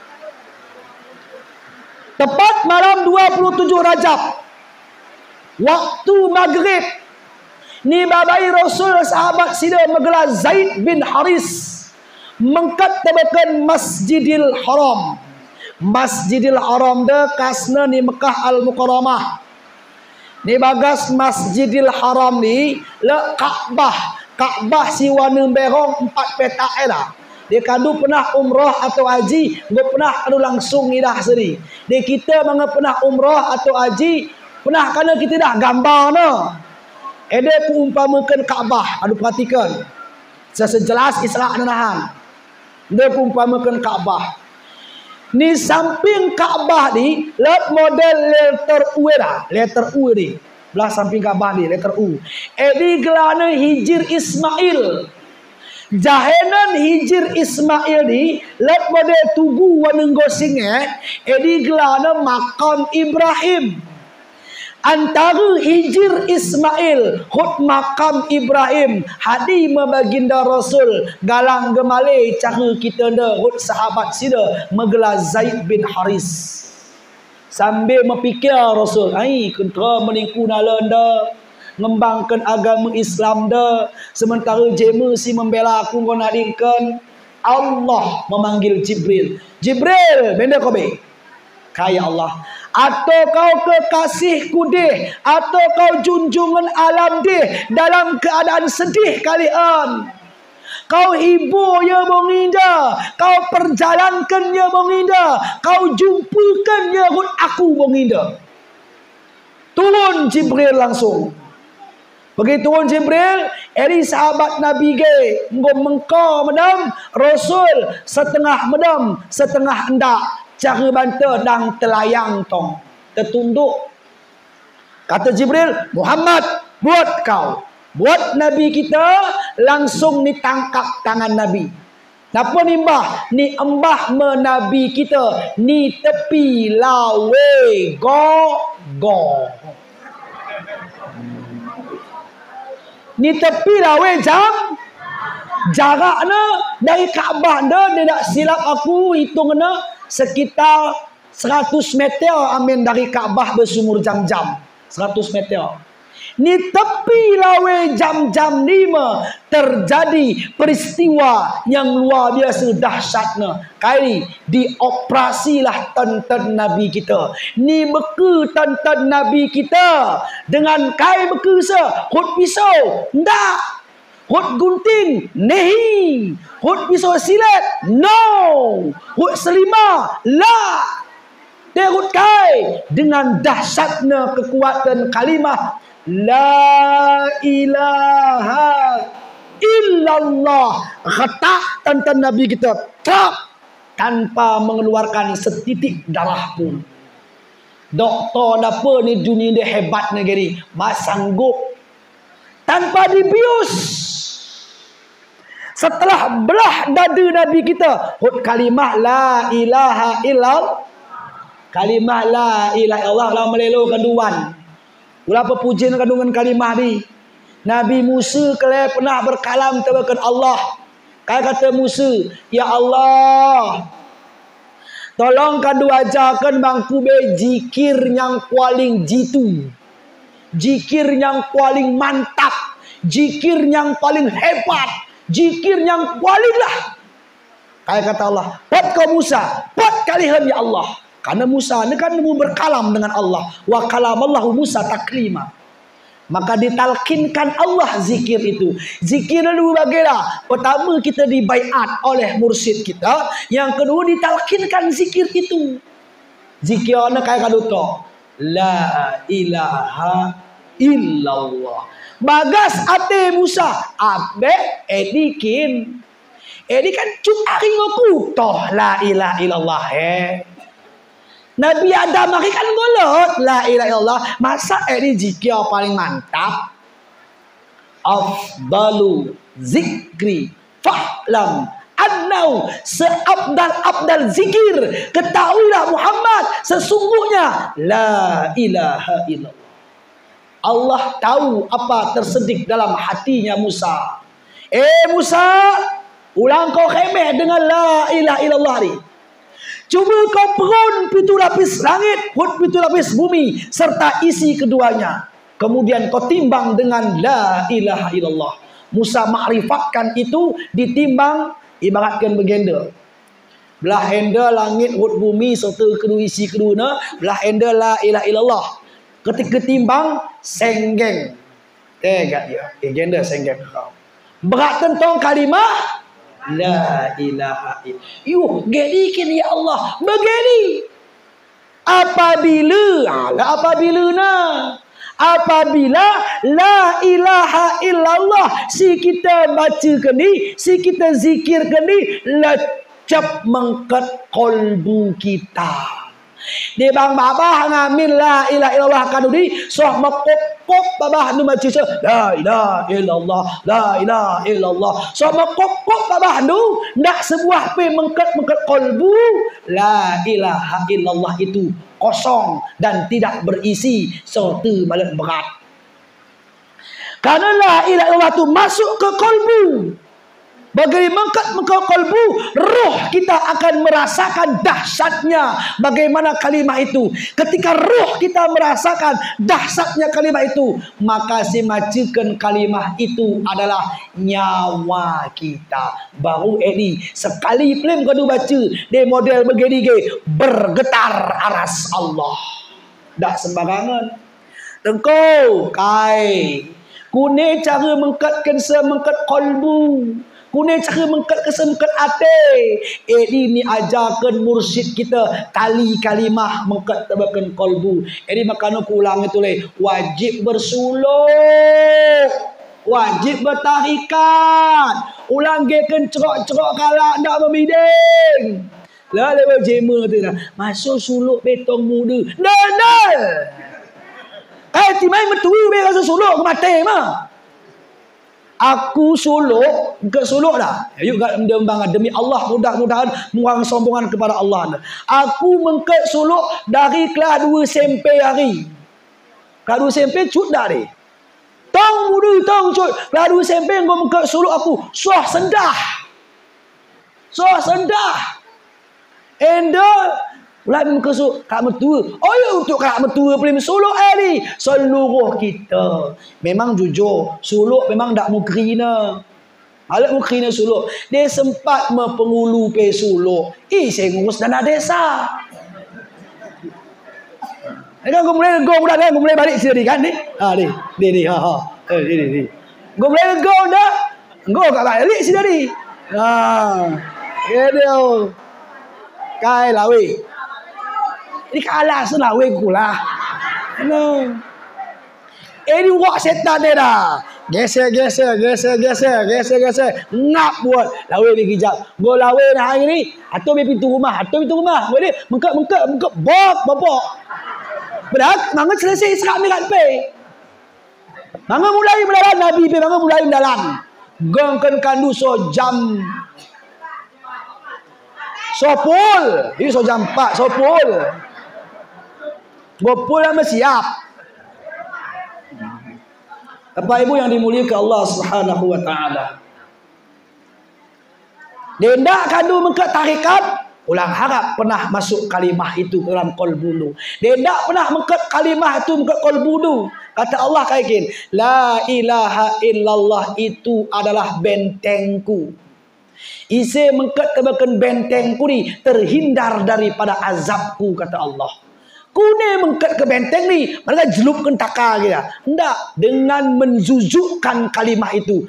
Tepat malam 27 Rajab, waktu maghrib, ni babai Rasul sahabat sida menggelar Zaid bin Haris mengkat tebakan Masjidil Haram. Masjidil Haram dah kasna ni Mekah Al-Mukarramah. Ni bagas Masjidil Haram ni le Kaabah. Kaabah si warna berong 4 petak lah. Dia kadu pernah umrah atau haji, gua pernah kadu langsung dah sendiri. Dia kita manga pernah umrah atau haji, pernah kana kita dah gambar no. Ada ku umpamakan Kaabah, adu perhatikan. Sejelas Isra' dan Nahan. Dia ku umpamakan Kaabah. Ni samping Kaabah ni, lihat model letter U dah, letter U ni. Belah samping Kaabah ni, letter U. Edi gelana Hijir Ismail. Jahenan Hijir Ismail ni let model tugu wanenggo singe edi gelana makam Ibrahim. Antara Hijir Ismail hut makam Ibrahim hadi baginda Rasul galang gemale cara kita nda hut sahabat sida megela Zaid bin Haris. Sambil memikir Rasul, ai kentra meningku nalanda ngembangkan agama Islam dah. Sementara jema si membela aku kau nak dingkan. Allah memanggil Jibril. Jibril, benda kau be. Kaya Allah. Atau kau kekasihku deh, atau kau junjungan alam deh dalam keadaan sedih kalian. Kau hibur ya bonginda, kau perjalankan ya bonginda, kau jumpakan ya aku bonginda. Turun Jibril langsung. Begitu turun Jibril, eri sahabat Nabi ge mengko medam Rasul setengah medam, setengah hendak cara banta dang telayang tong. Tertunduk. Kata Jibril, Muhammad, buat kau. Buat Nabi kita langsung ditangkap tangan Nabi. Napa ni mbah? Ni embah menabi kita ni tepi lawe go. Ni tepi lawe jam jaraknya dari Kaabah dia tak silap aku hitungnya sekitar 100 meter amin dari Kaabah bersumur jam-jam 100 meter. Ni tepi lawe jam-jam 5 terjadi peristiwa yang luar biasa dahsyatnya. Kali dioperasilah tonton Nabi kita. Ni beku tonton Nabi kita dengan kai beku se hut pisau ndak, hut gunting nehi, hut pisau silet no, hut selima la. Terut kai dengan dahsyatnya kekuatan kalimah La ilaha illallah. Kata tentang Nabi kita tak tanpa mengeluarkan setitik darah pun. Doktor apa ni dunia dia hebat negeri, mas sanggup tanpa dibius. Setelah belah dada Nabi kita, hut kalimah la ilaha illallah. Kalimah la ilaha illallah lah melelo kandungan. Berapa pujian kandungan kalimah ni. Nabi Musa kalau pernah berkalam dengan Allah, kata Musa, ya Allah, tolong kadu ajarkan bangku be zikir yang paling jitu, zikir yang paling mantap, zikir yang paling hebat, zikir yang paling lah. Kayak kata Allah, buat kau Musa, buat kalian ya Allah. Karena Musa ini kan berkalam dengan Allah. Wa kalamallahu Musa taklima. Maka ditalkinkan Allah zikir itu. Zikir dulu bagilah. Pertama kita dibaiat oleh mursyid kita. Yang kedua ditalkinkan zikir itu. Zikirnya kayak kaduto. La ilaha illallah. Bagas ate Musa. Abe edikin. Edi kan cuk aringoku. Toh la ilaha illallah. Nabi Adam mari kan golot la ilaha illallah. Masa ini zikir paling mantap. Afdalu zikri fa'lam annau seabdal zikir. Ketahuilah Muhammad sesungguhnya la ilaha illallah. Allah tahu apa tersedik dalam hatinya Musa. Musa, ulang kau khemeh dengan la ilaha illallah ni. Cuba kau perun pintu lapis langit, pintu lapis bumi, serta isi keduanya. Kemudian kau timbang dengan la ilaha illallah. Musa makrifatkan itu ditimbang ibaratkan begenda. Belah henda langit, bumi, serta kedua isi kedua. Belah henda la ilaha illallah. Ketika timbang, senggeng. Kat dia. Genda senggeng kau. Berat tentang kalimah la ilaha illallah. Yuh, gedikin ya Allah. Begini. Apabila la ilaha illallah si kita bacakan ni, si kita zikirkan ni, lecap mengket kolbu kita. Di bang babah ngamin la ilaha illallah kan ni, soh mekop babah nu baca la ilaha illallah, la ilaha illallah. Soh mekop babah nu ndak sebuah pe mengket kolbu. La ilaha illallah itu kosong dan tidak berisi serta malam berat. Karena la ilaha illallah itu masuk ke kolbu. Bagi mengkat kolbu, roh kita akan merasakan dahsyatnya bagaimana kalimah itu. Ketika roh kita merasakan dahsyatnya kalimah itu, maka si majikan kalimah itu adalah nyawa kita. Baru ini sekali film kau baca de model begini bergetar aras Allah. Tak sembarangan. Tengkau kai. Kune cara mengkatkan semengkat kolbu. Kune cara mengkat kesemkat ate. Ini ajarkan mursyid kita tali kalimah mengkat tabakan kolbu. Ini makanya aku ulang itu le. Wajib bersuluk. Wajib bertarikat. Ulang gekan cerok-cerok kalak nak memiding. Lah lewa jema tu dah. Masuk suluk betong muda. Dal. Timai metuwi be rasa suluk ke mati mah. Aku suluk, ke suluk dah. Yuk mendembang demi Allah mudah-mudahan murang sombongan kepada Allah. Aku mengket suluk dari kelas 2 SMP hari. Kelas 2 SMP cut dah ni. Tong muda tong cut. Kelas 2 SMP ngom mengket suluk aku. Suah sendah. Enda ulah mengkesuk kak mertua. Oh ya untuk kak mertua paling suluk ni. Seluruh kita. Memang jujur. Suluk memang tak mukrina. Alat mukrina suluk. Dia sempat mempengulu pe suluk. Saya ngurus dana desa. Kan kau mulai nego budak kan. Kau mulai balik sini kan ni. Ni. Ni. Kau mulai nego dah. Kau kat balik sini ni. Dia. Kai lawi. Ini kalah senang weh gula. No. Ini wak setan dia dah. Geser. Ngap buat. Lawe pergi kejap. Go lawe hari ni. Atau pergi pintu rumah. Boleh. Mengkak. Bobok. Berat. Mangga selesai serak mirat pe. Mangga mulai mendalam Nabi pe. Mangga mulai mendalam. Gongkan kandu so jam. Sopul. Ini so jam 4. Sopul. Gopul sama siap. Bapak Ibu yang dimuliakan Allah Subhanahu wa taala. Dendak kandu mengke tarikat, ulang harap pernah masuk kalimah itu ke dalam qalbu. Dendak pernah mengke kalimah itu mengke qalbu. Kata Allah kaikin, la ilaha illallah itu adalah bentengku. Ise mengke tebakan bentengku ni terhindar daripada azabku, kata Allah. Kune mengkat ke benteng ni, mereka jelupkan takar kita. Hendak dengan menjujukkan kalimah itu.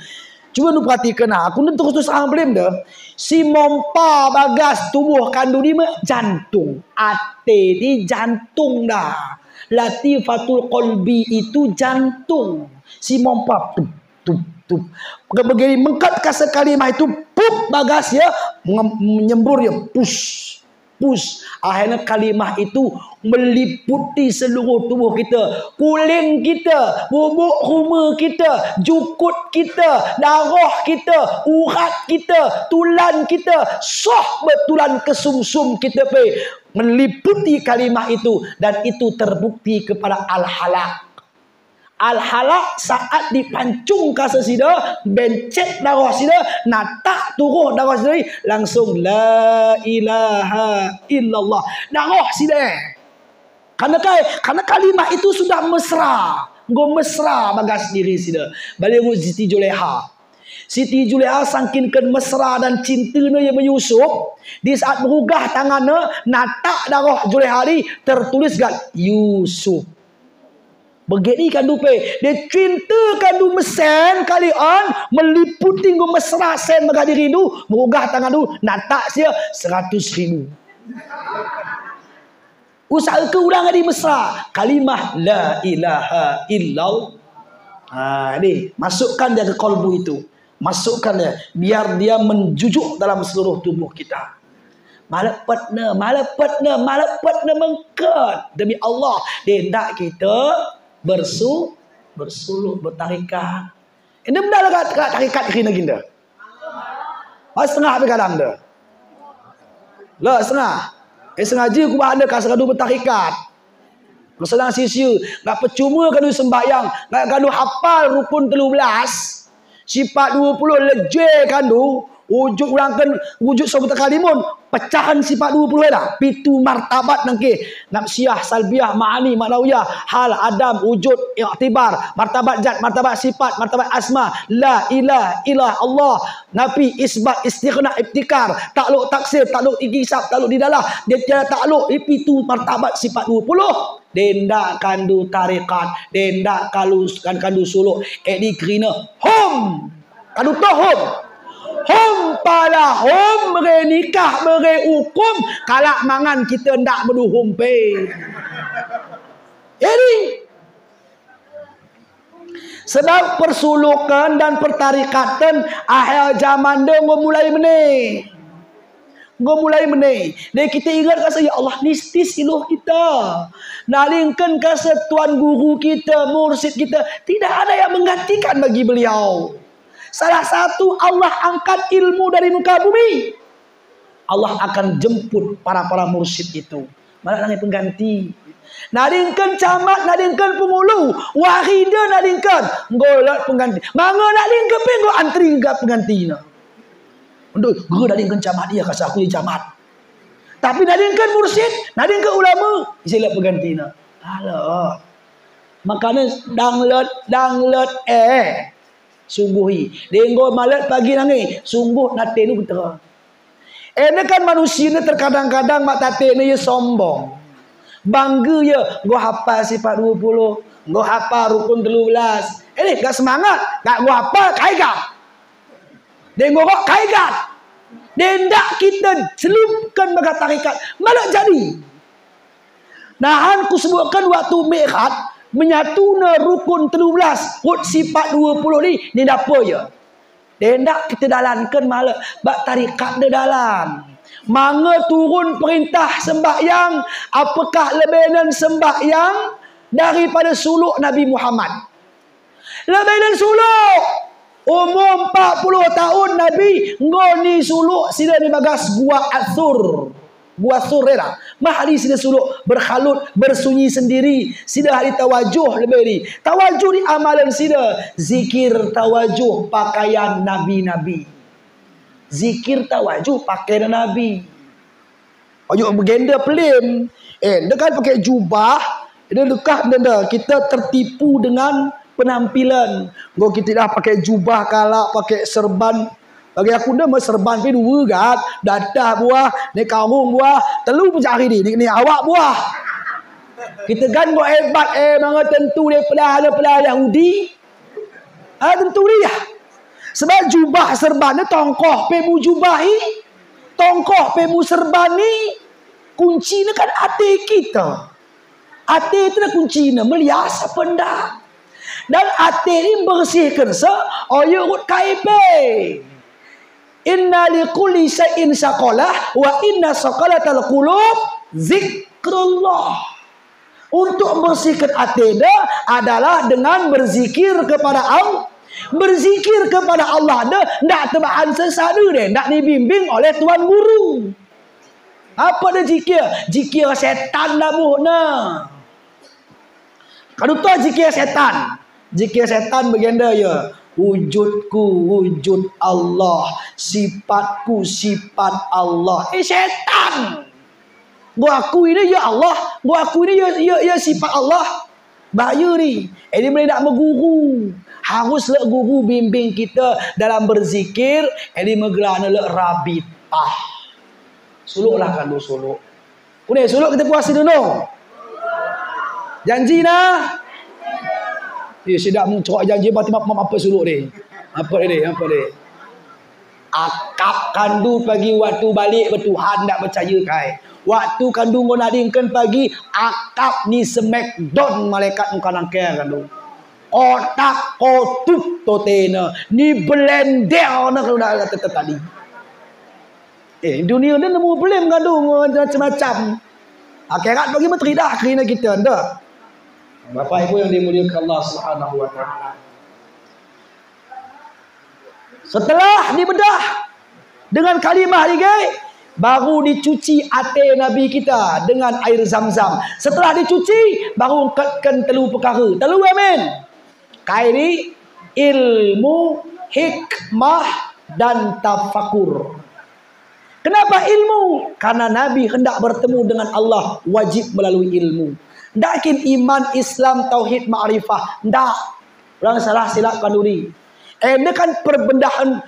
Cuba nu perhatikan aku nanti terus belum dah. Si mompa bagas tubuh kandu ni jantung. Ate di jantung dah. Latifatul qalbi itu jantung. Si mompa tup. Begini mengkat kasa kalimah itu pup bagas ya menyembur ya push. Akhirnya kalimah itu meliputi seluruh tubuh kita, kulit kita, bubuk ruma kita, jukut kita, darah kita, urat kita, tulan kita, soh betulan kesumsum kita pe meliputi kalimah itu, dan itu terbukti kepada al-halak. Al-halak saat dipancung kasa sida, bencet darah sida, natak turuh darah sida, langsung la ilaha illallah. Darah sida. Karena kalimah itu sudah mesra. Go mesra bagas diri sida. Balik Siti Juleha. Siti Juleha sangkinkan mesra dan cintanya yang menyusup. Di saat merugah tangannya, natak darah Juleha ni tertulis kan Yusuf. Begini kandu pe, dia cinta kandu mesen kalian meliputi go mesra sen mega diri tu, merugah tangan tu, natak sia 100,000. Usaha ke ulang di mesra kalimah la ilaha illallah. Ni masukkan dia ke kalbu itu, masukkan dia biar dia menjujuk dalam seluruh tubuh kita. Malepatna mengkat demi Allah dia hendak kita bersuluk bertarikat. Ini benda lah tarikat kena ginda. Setengah apa kadang dah. Lah setengah. Sengaja aku bahana kasar kadu bertarikat. Sedang sisia, nak percuma kadu sembahyang, nak kadu hafal rukun 13, sifat 20 leje kadu, wujud urangkan wujud sebutan kalimun, pecahan sifat 20 dah. Pitu martabat nangke, nafsiyah, salbiyah, ma'ani, ma'nawiyah, hal, adam, wujud, i'tibar, martabat zat, martabat sifat, martabat asma, la ilaha illallah, Allah, nafi, isbat, istighna, ibtikar, takluk taksir, takluk ikisab, takluk didalah, dia tiada takluk, pitu martabat sifat 20. Dendak kandu tarikat, dendak kandu suluk, di kerina hom, kandu tohom. Hom pala hom nikah hukum kalak mangan kita ndak berduhum pe. Jadi sebab persulukan dan pertarikatan akhir zaman dah mulai meneh. Dan kita ingat kasa ya Allah nistis iluh kita. Nalingkan kasa tuan guru kita, mursid kita, tidak ada yang menggantikan bagi beliau. Salah satu Allah angkat ilmu dari muka bumi. Allah akan jemput para mursyid itu. Malah langit pengganti. Nadingkan camat, nadingkan pengulu, wahida nadingkan, ngolat pengganti. Mangga nadingkan penggo antri enggak penggantina. Untuk guru nadingkan camat dia kasih aku jadi camat. Tapi nadingkan mursyid, nadingkan ulama, sila penggantina. Alah. Makanya danglet sungguhi. Denggo malat pagi nangi. Sungguh nate nu betera. Ini kan manusia ni terkadang-kadang mak tate ni ya sombong. Bangga ya. Go hafal sifat 20. Go hafal rukun 13. Ini gak semangat. Gak go hafal kaigat. Denggo kok kaigat. Dendak kita selupkan bagai tarikat. Malah jadi. Nahan ku sebutkan waktu Mi'raj. menyatuna rukun 13 rut sifat 20 ni apa je? Dia nak kita dalankan malah bak tarikat dia dalam. Manga turun perintah sembahyang, apakah lebihan sembahyang daripada suluk Nabi Muhammad? Lebihan suluk. Umur 40 tahun Nabi ngoni suluk sila di bagas gua Athur. Gua Athur dah. Mahali sila suluk berkhalut, bersunyi sendiri. Sila hari tawajuh lebih ni. Tawajuh di amalan sila. Zikir tawajuh pakaian Nabi-Nabi. Zikir tawajuh pakaian Nabi. Ayuk bergenda pelim. Dia kan pakai jubah. Dia dekat dia. Kita tertipu dengan penampilan. Gua kita dah pakai jubah kalak, pakai serban. Bagi aku dah serban pi dua kan. Dadah buah, ni karung buah, telu pun cari ni awak buah. Kita kan buat hebat mana tentu dia pelah Yahudi. Tentu dia. Sebab jubah serban ni tongkoh pe bu jubah ni. Tongkoh pe bu serban ni. Kunci ni kan hati kita. Hati itu dah kunci ni melias apa ndak. Dan hati ni bersihkan oyuk kaipe. Inna likulli syai'in syaqalah wa inna syaqalatal qulub zikrullah. Untuk bersihkan hati dia adalah dengan berzikir kepada Allah. Berzikir kepada Allah dia nak tebahan sesada dia, nak dibimbing oleh tuan guru. Apa dia zikir? Zikir setan dah buhna. Kalau tu zikir setan. Zikir setan berganda ya. Wujudku wujud Allah, sifatku sifat Allah. Setan. Gua aku ini ya Allah, gua aku ini ya sifat Allah. Bahaya ni. Ini boleh nak berguru. Haruslah guru bimbing kita dalam berzikir. Ini menggelana le rabitah. Suluklah kan lu suluk. Boleh suluk kita puasa dulu. Janji nah. Dia sedap mencorak janji apa suluk dia. Apa dia? Akap kandu pagi waktu balik bertuhan tak percaya kai. Waktu kandu kau nak dingkan pagi akap ni smackdown malaikat muka nangkir kandu. Otak kotuk totena ni blender nak kalau nak kata tadi. Dunia ni nemu problem kandu macam-macam. Akhirat bagi menteri dah kerana kita anda. Bapak Ibu yang dimuliakan Allah Subhanahu wa taala. Setelah dibedah dengan kalimah lagi, baru dicuci hati Nabi kita dengan air Zam-Zam. Setelah dicuci, baru angkatkan telu perkara. Telu amin. Kairi ilmu, hikmah dan tafakur. Kenapa ilmu? Karena Nabi hendak bertemu dengan Allah wajib melalui ilmu. Dakin iman, Islam, tauhid, ma'rifah. Ndak. Orang salah silapkan duri. Ini kan perbendahan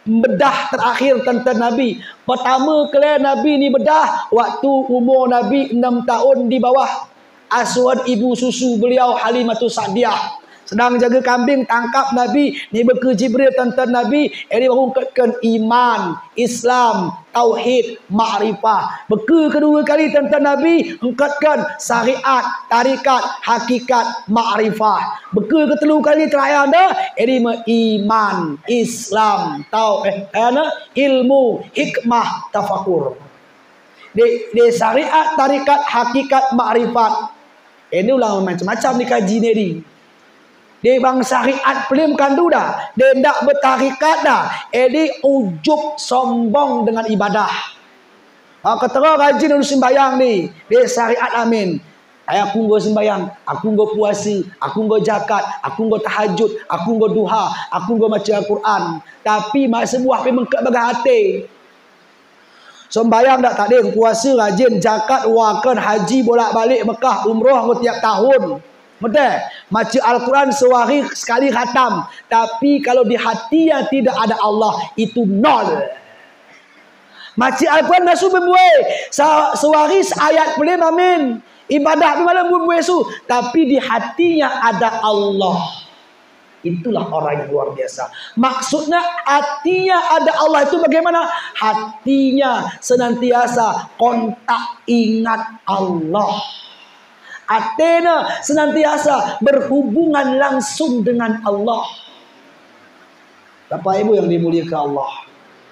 bedah terakhir tentang Nabi. Pertama kali Nabi ni bedah waktu umur Nabi 6 tahun di bawah asuhan ibu susu beliau Halimatus Sa'diyah. Sedang jaga kambing, tangkap Nabi. Ni berke Jibril tentang Nabi. Ini baru ungkatkan iman, Islam, tauhid, ma'rifah. Berke kedua kali tentang Nabi. Ungkatkan syariat, tarikat, hakikat, ma'rifah. Berke ketelu kali terakhir anda. Ini iman, Islam, ilmu, hikmah, tafakur. Di syariat, tarikat, hakikat, ma'rifat. Ini ulang macam-macam dikaji ni. Dia bang syariat pelim kandu dah. Dia tak bertarikat dah. Dia ujub sombong dengan ibadah. Ketera rajin untuk sembahyang ni. Dia syariat amin. Aku go sembahyang, aku go puasa, aku go zakat, aku go tahajud, aku go duha, aku go baca Al-Quran. Tapi mak sebuah pergi mengkat bagai hati. Sembahyang tak ada, puasa rajin, zakat, wakan, haji bolak-balik Mekah, umrah tiap tahun. Betul? Baca Al-Quran sehari sekali khatam. Tapi kalau di hati yang tidak ada Allah, itu nol. Baca Al-Quran nasu berbuai. Sehari ayat boleh amin. Ibadah malam berbuai su. Tapi di hati yang ada Allah. Itulah orang yang luar biasa. Maksudnya hatinya ada Allah itu bagaimana? Hatinya senantiasa kontak ingat Allah. Atena senantiasa berhubungan langsung dengan Allah. Bapak Ibu yang dimuliakan Allah,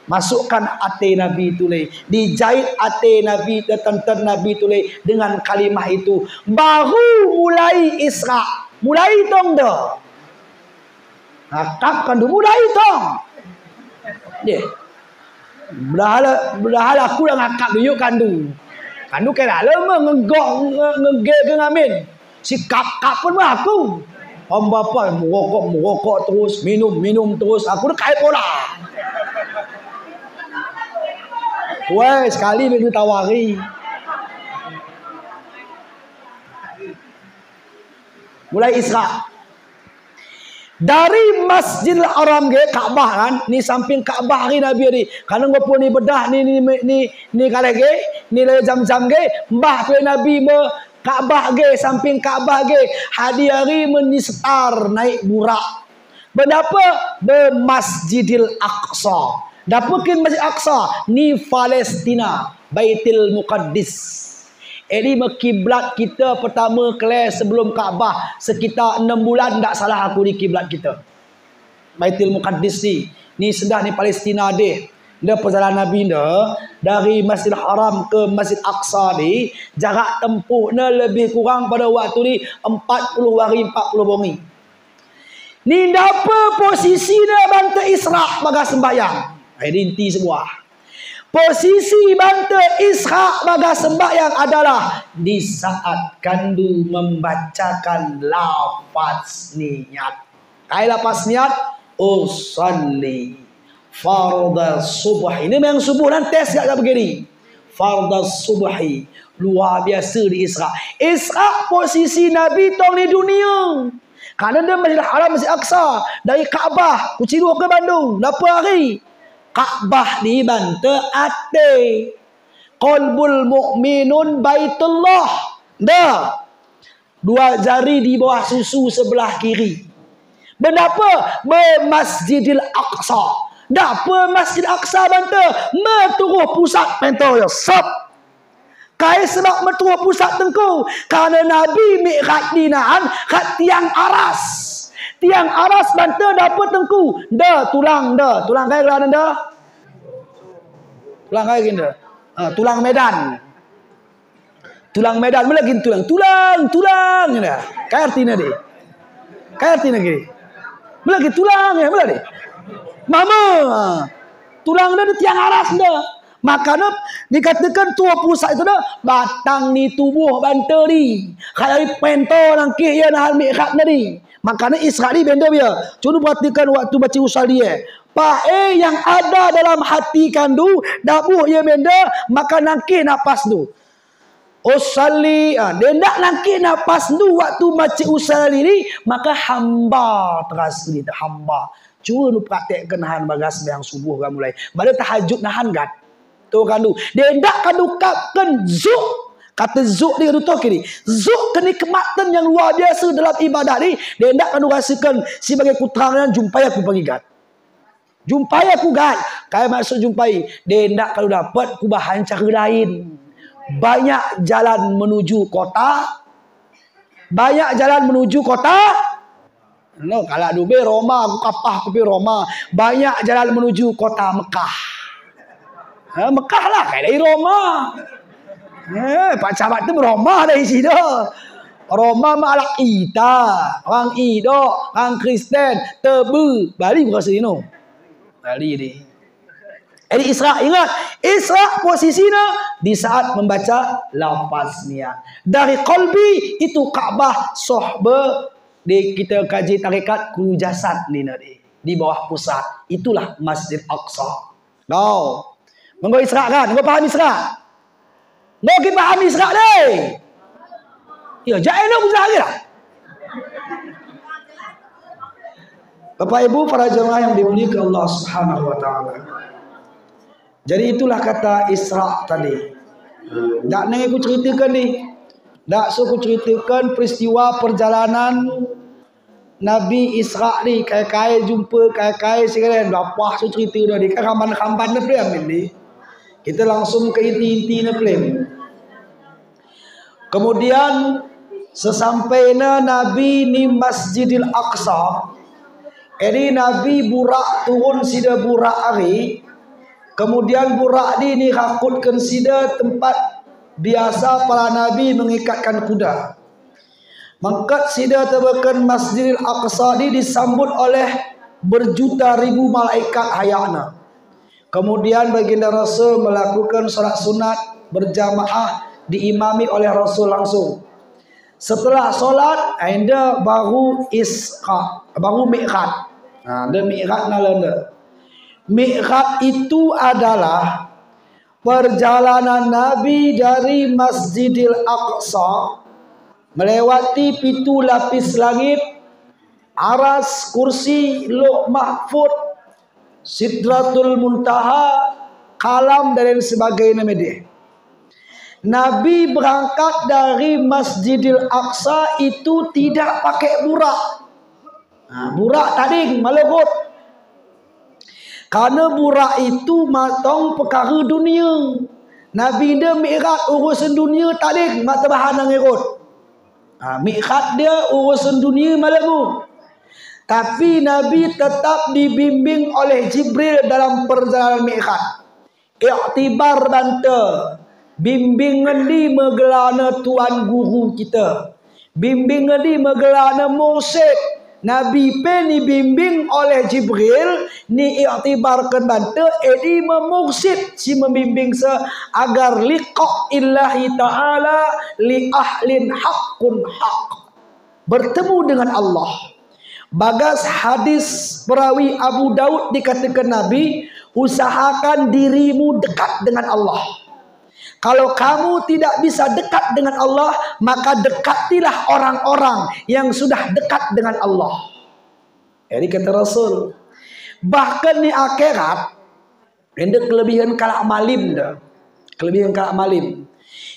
masukkan ate Nabi tu le, dijahit ate Nabi tenten Nabi tu le dengan kalimah itu, baru mulai Isra, mulai tong dah. Akak kandu mulai tong. Ye. Berhala aku dah ngakak duyuk kandu. Kandu kira lama ngegok ngege ke ngamin. Si kap pun mah aku. Om bapa merokok terus, minum terus. Aku dah kait pola. Weh, sekali dia tawari. Mulai Isra. Dari Masjidil Haram ke Kaabah kan, ni samping Kaabah hari Nabi ni. Kalau ngopo ni bedah ni kale ke, ni le jam-jam ke, mbah tu Nabi me Kaabah ke, samping Kaabah ke, hari menistar naik burak. Berapa? Be Masjidil Aqsa. Dapakin Masjid Aqsa ni Palestina, Baitul Muqaddis. Ini kiblat kita pertama kelas sebelum Kaabah sekitar 6 bulan, tak salah aku di kiblat kita. Baitul Muqaddis ni sedah ni Palestina deh. Dia perjalanan Nabi dah dari Masjidil Haram ke Masjid Aqsa ni, jarak tempuhnya lebih kurang pada waktu ni 40 hari 40 bongi. Ni dapa posisinya bantu Isra bagas sembahyang. Ini inti semua. Posisi bantu Isra bagas sembahyang adalah di saat kandu membacakan lafaz niat. Kayak lafaz niat, usalli fardhu subhi. Ini memang subuh dan tes gak begini. Fardhu subhi luar biasa di Isra. Isra posisi Nabi tong di dunia. Karena dia Masjidil Haram, Masjid Aqsa, dari Kaabah Kucilu ke Bandung berapa hari? Kaabah di bantu ate. Qalbul mu'minun baitullah. Dah. 2 jari di bawah susu sebelah kiri. Benapa? Masjidil Aqsa. Dapa Masjid Aqsa bantu? Meturuh pusat pentol ya. Sop. Kai sebab meturuh pusat tengku. Karena Nabi mi'raj dinaan kat tiang aras. Tiang aras bantu dapat tengku. Dah tulang dah. Tulang kaya kerana dah. Tulang kaya gini dah. Tulang Medan. Tulang Medan. Bila gini tulang. Tulang. Dah. Kaya artinya dia. Kaya artinya gini. Bila gini tulang ya. Bila dia. Mama. Tulang dah tiang aras dah. Makanya dikatakan tua pusat itu dah batang ni tubuh bantu ni. Kalau pentol nangkih ya nahan mi'raj tadi. Makanya Isra ni benda dia. Cuma perhatikan waktu baca usul dia. Pae yang ada dalam hati kandu dabuh ya benda maka nangkih napas tu. Usalli dia nak nangkih napas tu waktu baca usul ni maka hamba terasa ni hamba. Cuma lu praktekkan nahan bagas yang subuh kan mulai. Pada tahajud nahan kan. Tu kandu. Dia tak kandu kapkan zuk. Kata zuk dia tu kini. Zuk kenikmatan yang luar biasa dalam ibadah ni. Dia tak kandu rasakan sebagai kuterangan jumpai aku pergi gat. Jumpai aku gat. Kayak maksud jumpai. Dia tak kandu dapat kubahan cara lain. Banyak jalan menuju kota. Banyak jalan menuju kota. No, kalau Dubai Roma aku kapah aku pergi Roma. Banyak jalan menuju kota Mekah. Mekah lah kayak dari Roma. Pak Camat tu Roma dari sini. Roma malak kita, orang Ido, orang Kristen, Tebu, Bali bukan sini no. Bali ni. Jadi Isra ingat, Isra posisinya di saat membaca lafaz niat. Dari qalbi itu Kaabah sohbe di kita kaji tarekat kulu jasad ni nadi di bawah pusat. Itulah Masjid Aqsa. No. Mengko Isra kan? Mengko paham Isra? Mengko kita paham Isra deh. Ya, jangan nak usah lagi lah. Bapak Ibu para jemaah yang dimuliakan Allah Subhanahu wa taala. Jadi itulah kata Isra tadi. Tak nak aku ceritakan ni. Tak suka ceritakan peristiwa perjalanan Nabi Isra ni. Kaya-kaya jumpa, kaya-kaya sekalian. Berapa so cerita dah ni. Kan ramban-ramban ni ambil ni. Kita langsung ke inti-inti ni. Kemudian Sesampainya Nabi ni Masjidil Aqsa, jadi Nabi burak turun sida burak hari, kemudian burak ni rakutkan sida tempat biasa para Nabi mengikatkan kuda. Mangkat sida tebakan Masjidil Aqsa ni disambut oleh berjuta ribu malaikat hayana. Kemudian baginda Rasul melakukan salat sunat berjamaah diimami oleh Rasul langsung. Setelah solat, anda baru isqa, baru mi'raj. Ada mi'raj nalanda. Mi'raj itu adalah perjalanan Nabi dari Masjidil Aqsa melewati pitu lapis langit, aras, kursi, Lauh Mahfud, Sidratul Muntaha, kalam dan lain sebagainya media. Nabi berangkat dari Masjidil Aqsa itu tidak pakai burak. Burak tadi malegut. Karena burak itu matang perkara dunia. Nabi dia mi'raj urusan dunia tadi mak terbahan ngikut. Mi'raj dia urusan dunia malegut. Tapi Nabi tetap dibimbing oleh Jibril dalam perjalanan mi'raj. Iktibar banta. Bimbingan di megelana tuan guru kita, bimbingan di megelana mursyid. Nabi pe ni bimbing oleh Jibril ni iktibarkan banta edi memursyid si membimbing se agar liqa illahi ta'ala li ahlin haqqun haqq, bertemu dengan Allah. Bagas hadis perawi Abu Daud dikatakan Nabi, usahakan dirimu dekat dengan Allah. Kalau kamu tidak bisa dekat dengan Allah, maka dekatilah orang-orang yang sudah dekat dengan Allah. Jadi kata Rasul, bahkan di akhirat ada kelebihan kalak malim dah. Kelebihan kalak malim.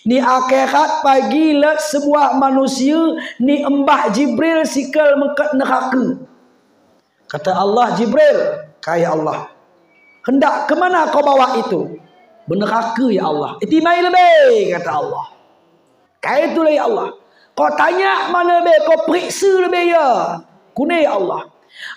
Di akhirat pagilah sebuah manusia ni embah Jibril sikal mengkat neraka. Kata Allah, Jibril, kaya Allah, hendak ke mana kau bawa itu? Beneraka ya Allah. Itimai lebih kata Allah. Kaya itulah ya Allah. Kau tanya mana lebih, kau periksa lebih ya. Kunai ya Allah.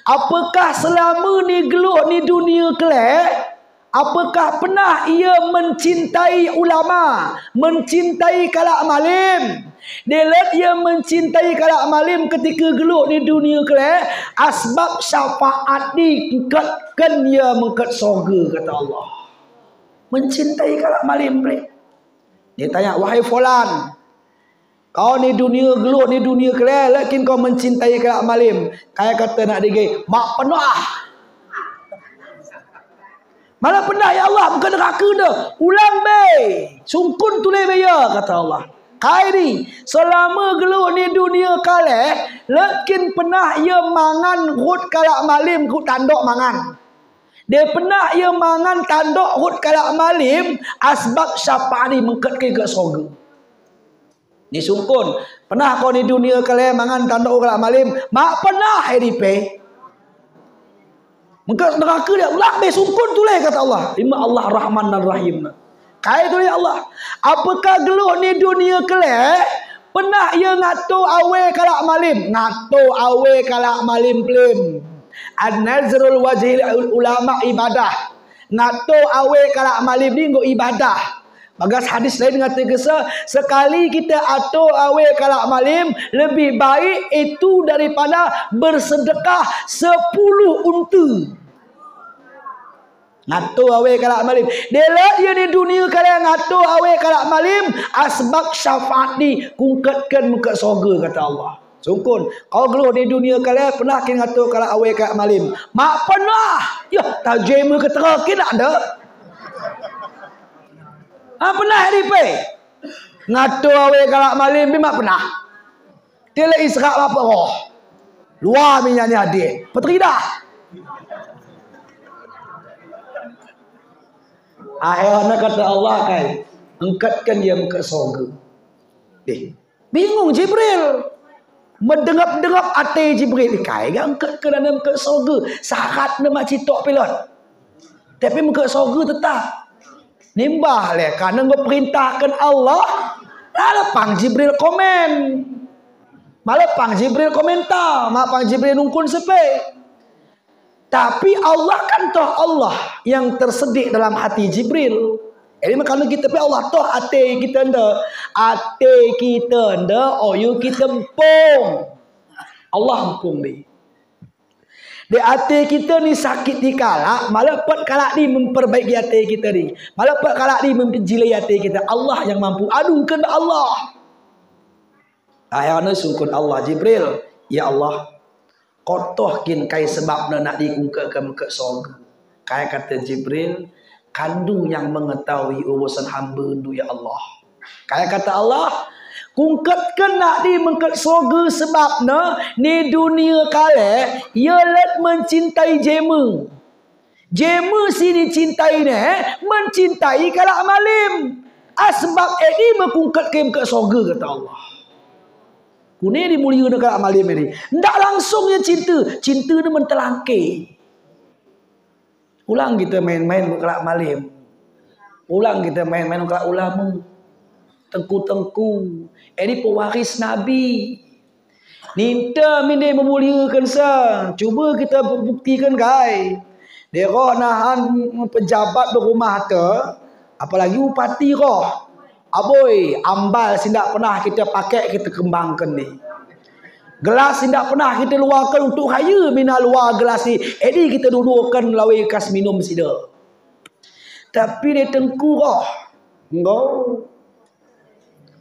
Apakah selama ni geluh ni dunia kelak, apakah pernah ia mencintai ulama, mencintai kalak malim? Dia ia mencintai kalak malim ketika geluh di dunia kelak, asbab syafaat diikatkan ia mengkat surga kata Allah. Mencintai kalak malim boleh. Dia tanya, wahai fulan, kau ni dunia geluh ni dunia kelak, lakin kau mencintai kalak malim. Kaya kata nak digay, mak pernah. Malah pernah ya Allah, bukan neraka dah. Ulang be, sungkun tulai be ya kata Allah. Kaya ni, selama geluh ni dunia kelak, lakin pernah ia mangan rut kalak malim, rut tanduk mangan. Dia pernah ia mangan tanduk hut kalak malim, asbab syafaat ni mengkat ke surga. Ni sungkun, pernah kau ni dunia kalian mangan tanduk kalak malim? Mak pernah hedipe. Mengkat neraka dia, ulah be sungkun tu lah kata Allah. Ima Allah Rahman dan Rahim. Kaya tu ya Allah. Apakah geluh ni dunia kalian? Pernah ia ngato awe kalak malim? Ngato awe kalak malim pelim. An-nazrul wajhil ulama ibadah. Ngato awe kalak malim ni nggo ibadah. Bagas hadis lain ngata sekali kita ato awe kalak malim lebih baik itu daripada bersedekah 10 unta. Ngato awe kalak malim. Dia di dunia kalian ngato awe kalak malim, asbab syafaat ni kungkatkan muka surga kata Allah. Sungkun, kau geluh di dunia kalian pernah kena ngatur kalau awal kat malim? Mak pernah. Ya, tajam ke terakhir tak ada. Pernah hari pe. Ngatur awal kalau malim mak pernah. Dia lah israk apa roh. Luar minyak ni hadir. Petridah. Akhirnya kata Allah kan, angkatkan dia muka surga. Bingung Jibril. Mendengap-dengap hati Jibril. Kaya angkat ke dalam muka surga. Syarat dia mak citok pilot. Tapi muka surga tetap. Nimbah lah. Kerana dia perintahkan Allah. Dah lepang Jibril komen. Malah pang Jibril komentar, mak pang Jibril nungkun sepe. Tapi Allah kan toh Allah yang tersedik dalam hati Jibril. Jadi kalau kita pe Allah toh hati kita nda, oyu kita empung. Allah empung ni. Di hati kita ni sakit di kalak, malah pat kalak ni memperbaiki hati kita ni. Malah pat kalak ni mempenjilai hati kita. Allah yang mampu. Adukan Allah. Akhirnya sungkun Allah Jibril, ya Allah, kotohkin kai sebab nak dikungkapkan ke surga. Kai kata Jibril, kandu yang mengetahui urusan hamba tu ya Allah. Kai kata Allah, kungkapkan nak di mengkat surga sebabnya ni dunia kale ialah mencintai jema. Jema sini cintai ne, mencintai kalak malim. Sebab ini mengkungkapkan ke surga kata Allah. Kuni dimulia dekat amalim ini. Ndak langsung dia cinta. Cinta dia mentelangke. Ulang kita main-main kelak malim. Ulang kita main-main kelak ulama. Tengku-tengku. Ini pewaris Nabi. Ninta mini memuliakan sang. Cuba kita buktikan guys. Dia roh nahan pejabat berumah tu. Apalagi upati roh. Aboy, ambal tidak pernah kita pakai, kita kembangkan ni. Gelas tidak pernah kita luarkan untuk haya mina luar gelas ni. Jadi kita dudukkan lawi kas minum sida. Tapi dia tengku roh. Enggak.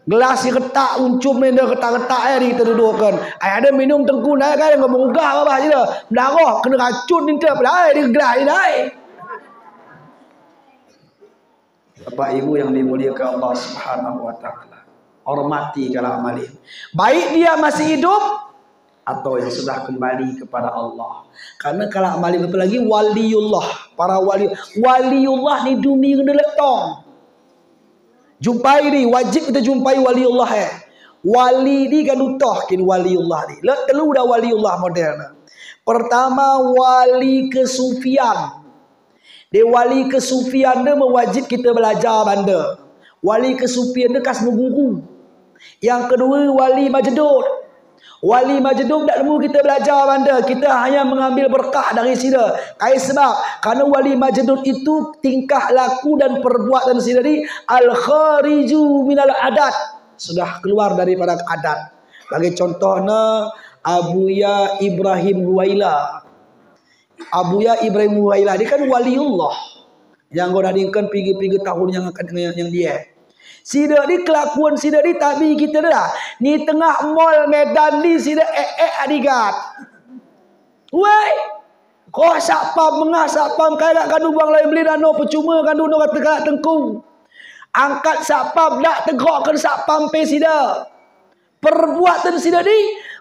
Gelas ni ketak uncum ni dia ketak-ketak ni kita dudukkan. Ada minum tengku naik kan enggak berugah apa je dah. Darah kena racun ni dia gelas ni naik. Bapak Ibu yang dimuliakan Allah Subhanahu wa taala. Hormati kalau amalin. Baik dia masih hidup atau yang sudah kembali kepada Allah. Karena kalau amalin apa lagi waliullah, para waliullah ni dunia kena letong. Jumpai ni wajib kita jumpai waliullah Wali ni kan utahkin waliullah ni. Let telu dah waliullah modern. Pertama wali kesufian. Dia wali kesufian dia mewajib kita belajar benda. Wali kesufian dia kas berguru. Yang kedua wali majdud. Wali majdud tak lemu kita belajar benda. Kita hanya mengambil berkah dari sini. Sebab karena wali majdud itu tingkah laku dan perbuatan sendiri al-khariju minal adat. Sudah keluar daripada adat. Bagi contohnya Abuya Ibrahim Huwaila. Abuya Ibrahim Huwaila dia kan waliullah. Yang kau nadingkan pergi-pergi tahun yang akan yang dia. Sida ni kelakuan sida ni tabi kita dah. Ni tengah mall Medan ni sida adigat. Wei. Kau sapam mengah sapam kaya nak kandu bang lain beli dano percuma kandu no kata kat tengku. Angkat sapam dak tegakkan sapam pe sida. Perbuatan sida ni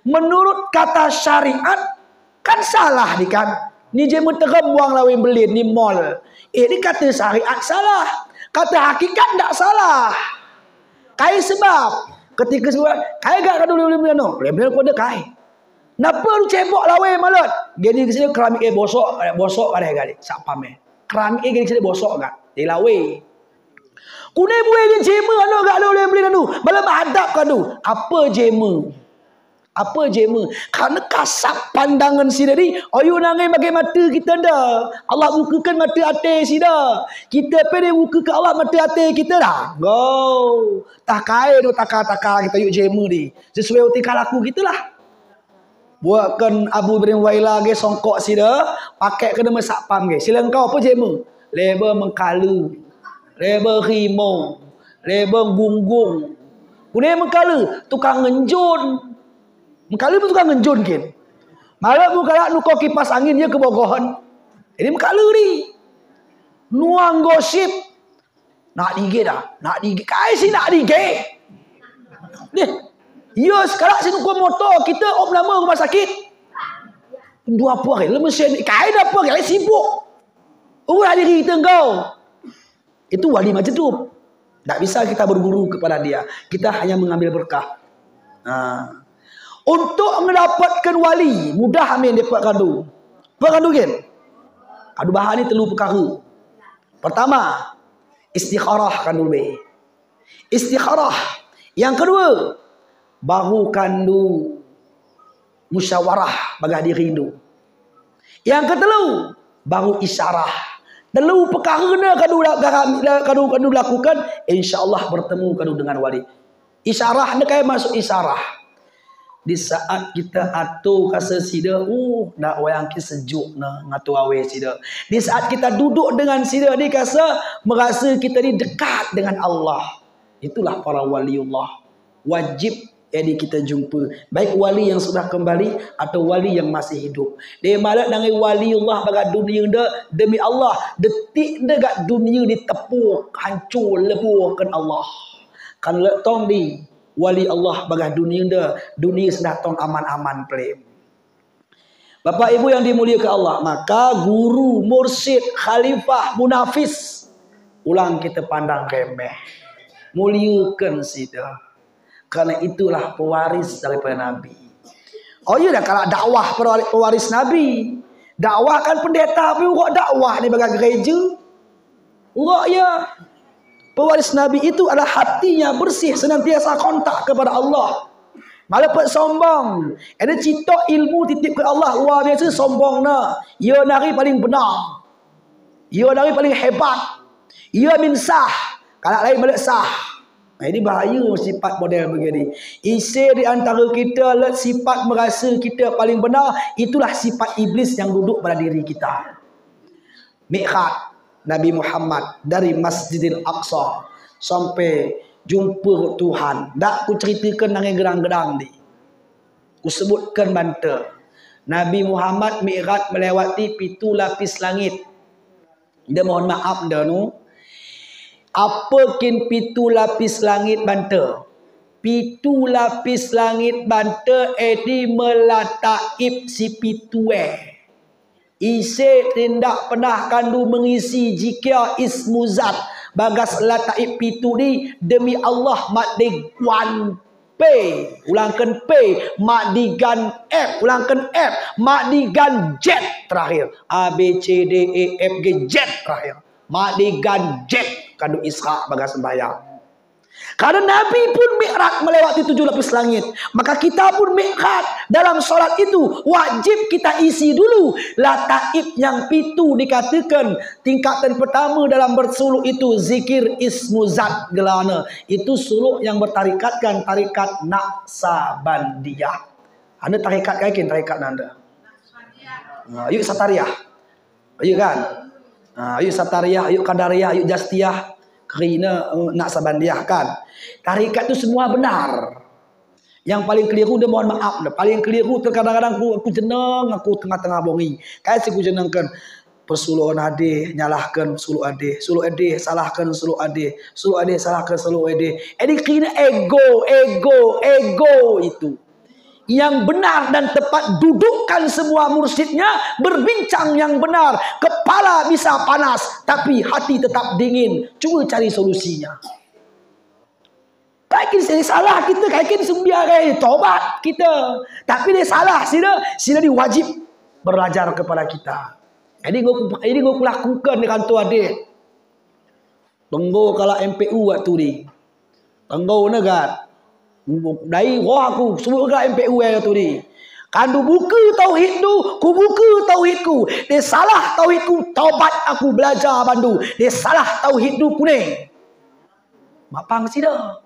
menurut kata syariat kan salah ni kan. Ni je menterem buang lawin belin ni mall. Ni kata syariat salah. Kata hakikat tak salah. Kai sebab ketika sebab kai gak kadu boleh no. Boleh kau ada kai. Napa lu cebok lawin malut? Jadi kesini keramik bosok ada kali. Sapam keramik gini kesini bosok kan. Di lawin. Kunai buai ni jema anu gak boleh beli anu. Malah hadap kadu. Apa jema? Apa jema? Karena kasap pandangan si tadi. Ayu nangai bagi mata kita dah. Allah bukakan mata hati si dah. Kita pergi buka ke Allah mata hati kita dah. Go. Tak kaya tu takar-takar kita yuk jema ni. Sesuai tingkah laku kita lah. Buatkan Abu Ibrahim Huwaila ke songkok si dah. Pakai kena masak pam ke. Sila kau apa jema? Leba mengkala. Leba rimau. Leba gunggung. Punya mengkala. Tukang ngenjun. Mengkala pun tukang ngenjun kan. Malah mengkala nu kau kipas angin dia ke bogohan. Ini mengkala ni. Nuang gosip. Nak dige dah. Nak dige. Kai si nak dige. Ni. Ya sekarang si nuku motor. Kita op nama rumah sakit. Dua apa hari. Lepas ni. Kai dah apa hari. Sibuk. Urah diri kita kau. Itu wali majdub. Tak bisa kita berguru kepada dia. Kita hanya mengambil berkah. Untuk mendapatkan wali, mudah amin dapat kandu. Apa kandu kan? Kandu bahan ni telu perkara. Pertama, istikharah kandu be. Istikharah. Yang kedua, baru kandu musyawarah bagi diri tu. Yang ketelu baru isyarah. Telu perkara na kadu lakukan, insya-Allah bertemu kadu dengan wali. Isyarah ni kayak masuk isyarah. Di saat kita atur rasa sida, nak wayang ki sejuk na ngatu awe sida. Di saat kita duduk dengan sida ni merasa kita ni dekat dengan Allah. Itulah para waliullah. Wajib jadi kita jumpa, baik wali yang sudah kembali atau wali yang masih hidup. Dia malah dengan waliullah bagai dunia dah, demi Allah detik dekat dunia ditepuk hancur leburkan Allah. Kan letong di wali Allah bagai dunia dah, dunia sudah tong aman-aman pelem. Bapak Ibu yang dimuliakan Allah, maka guru, mursyid, khalifah, munafis ulang kita pandang remeh. Muliakan sida. Karena itulah pewaris daripada Nabi. Oh iya dah, kalau dakwah pewaris Nabi. Dakwah kan pendeta pun urut dakwah ni bagi gereja. Urut ya. Pewaris Nabi itu adalah hatinya bersih, senantiasa kontak kepada Allah. Malah pun sombong. Ada cita ilmu titip ke Allah luar biasa sombong na. Ia nari paling benar. Ia nari paling hebat. Ia min sah. Kalau lain balik sah. Ini bahaya sifat model begini. Isi di antara kita sifat merasa kita paling benar, itulah sifat iblis yang duduk pada diri kita. Mi'raj Nabi Muhammad dari Masjidil Aqsa sampai jumpa Tuhan. Tak ku ceritakan dengan gerang-gerang ni. Ku sebutkan bantu. Nabi Muhammad Mi'raj melewati 7 lapis langit. Dia mohon maaf dah nu. Apa kin 7 lapis langit banta? 7 lapis langit banta edi melataib si pitu isi tindak pernah kandu mengisi jika ismuzat bagas lataib pitu ni demi Allah mak digwan P ulangkan P mak digan F ulangkan F mak digan Z terakhir A B C D E F G Z terakhir mak digan Z kadu Isra bagas sembahyang. Karena Nabi pun mi'raj melewati 7 lapis langit, maka kita pun mi'raj dalam solat itu wajib kita isi dulu lataib yang 7 dikatakan tingkatan pertama dalam bersuluk itu zikir ismu zat gelana. Itu suluk yang bertarikatkan tarikat Naqsabandiyah. Anda tarikat yakin tarikat anda? Yuk Satariyah. Ayo kan? Yuk Satariyah, yuk Qadariyah, yuk Jastiyah. Kerana Naqsabandiyah kan. Tarikat itu semua benar. Yang paling keliru dia mohon maaf. Paling keliru terkadang-kadang aku jeneng, aku tengah-tengah bongi. Kayak aku jenengkan persuluhan adih, nyalahkan suluk adih. Suluk adih, salahkan suluk adih. Suluk adih, salahkan suluk adih. Ini kerana ego itu. Yang benar dan tepat dudukkan semua mursyidnya berbincang yang benar. Kepala bisa panas tapi hati tetap dingin. Cuba cari solusinya. Kaikin salah kita, kaikin sembiarai tobat kita. Tapi dia salah, sila dia wajib belajar kepada kita. Ini gua lakukan dengan tu adik. Tunggu kalau MPU waktu ni. Tunggu negat. Dari roh aku semua ke MPU tu ni. Kandu buka tauhid tu, ku buka tauhidku. Dia salah tauhidku, taubat aku belajar bandu. Dia salah tauhid tu kuning. Mapang sida.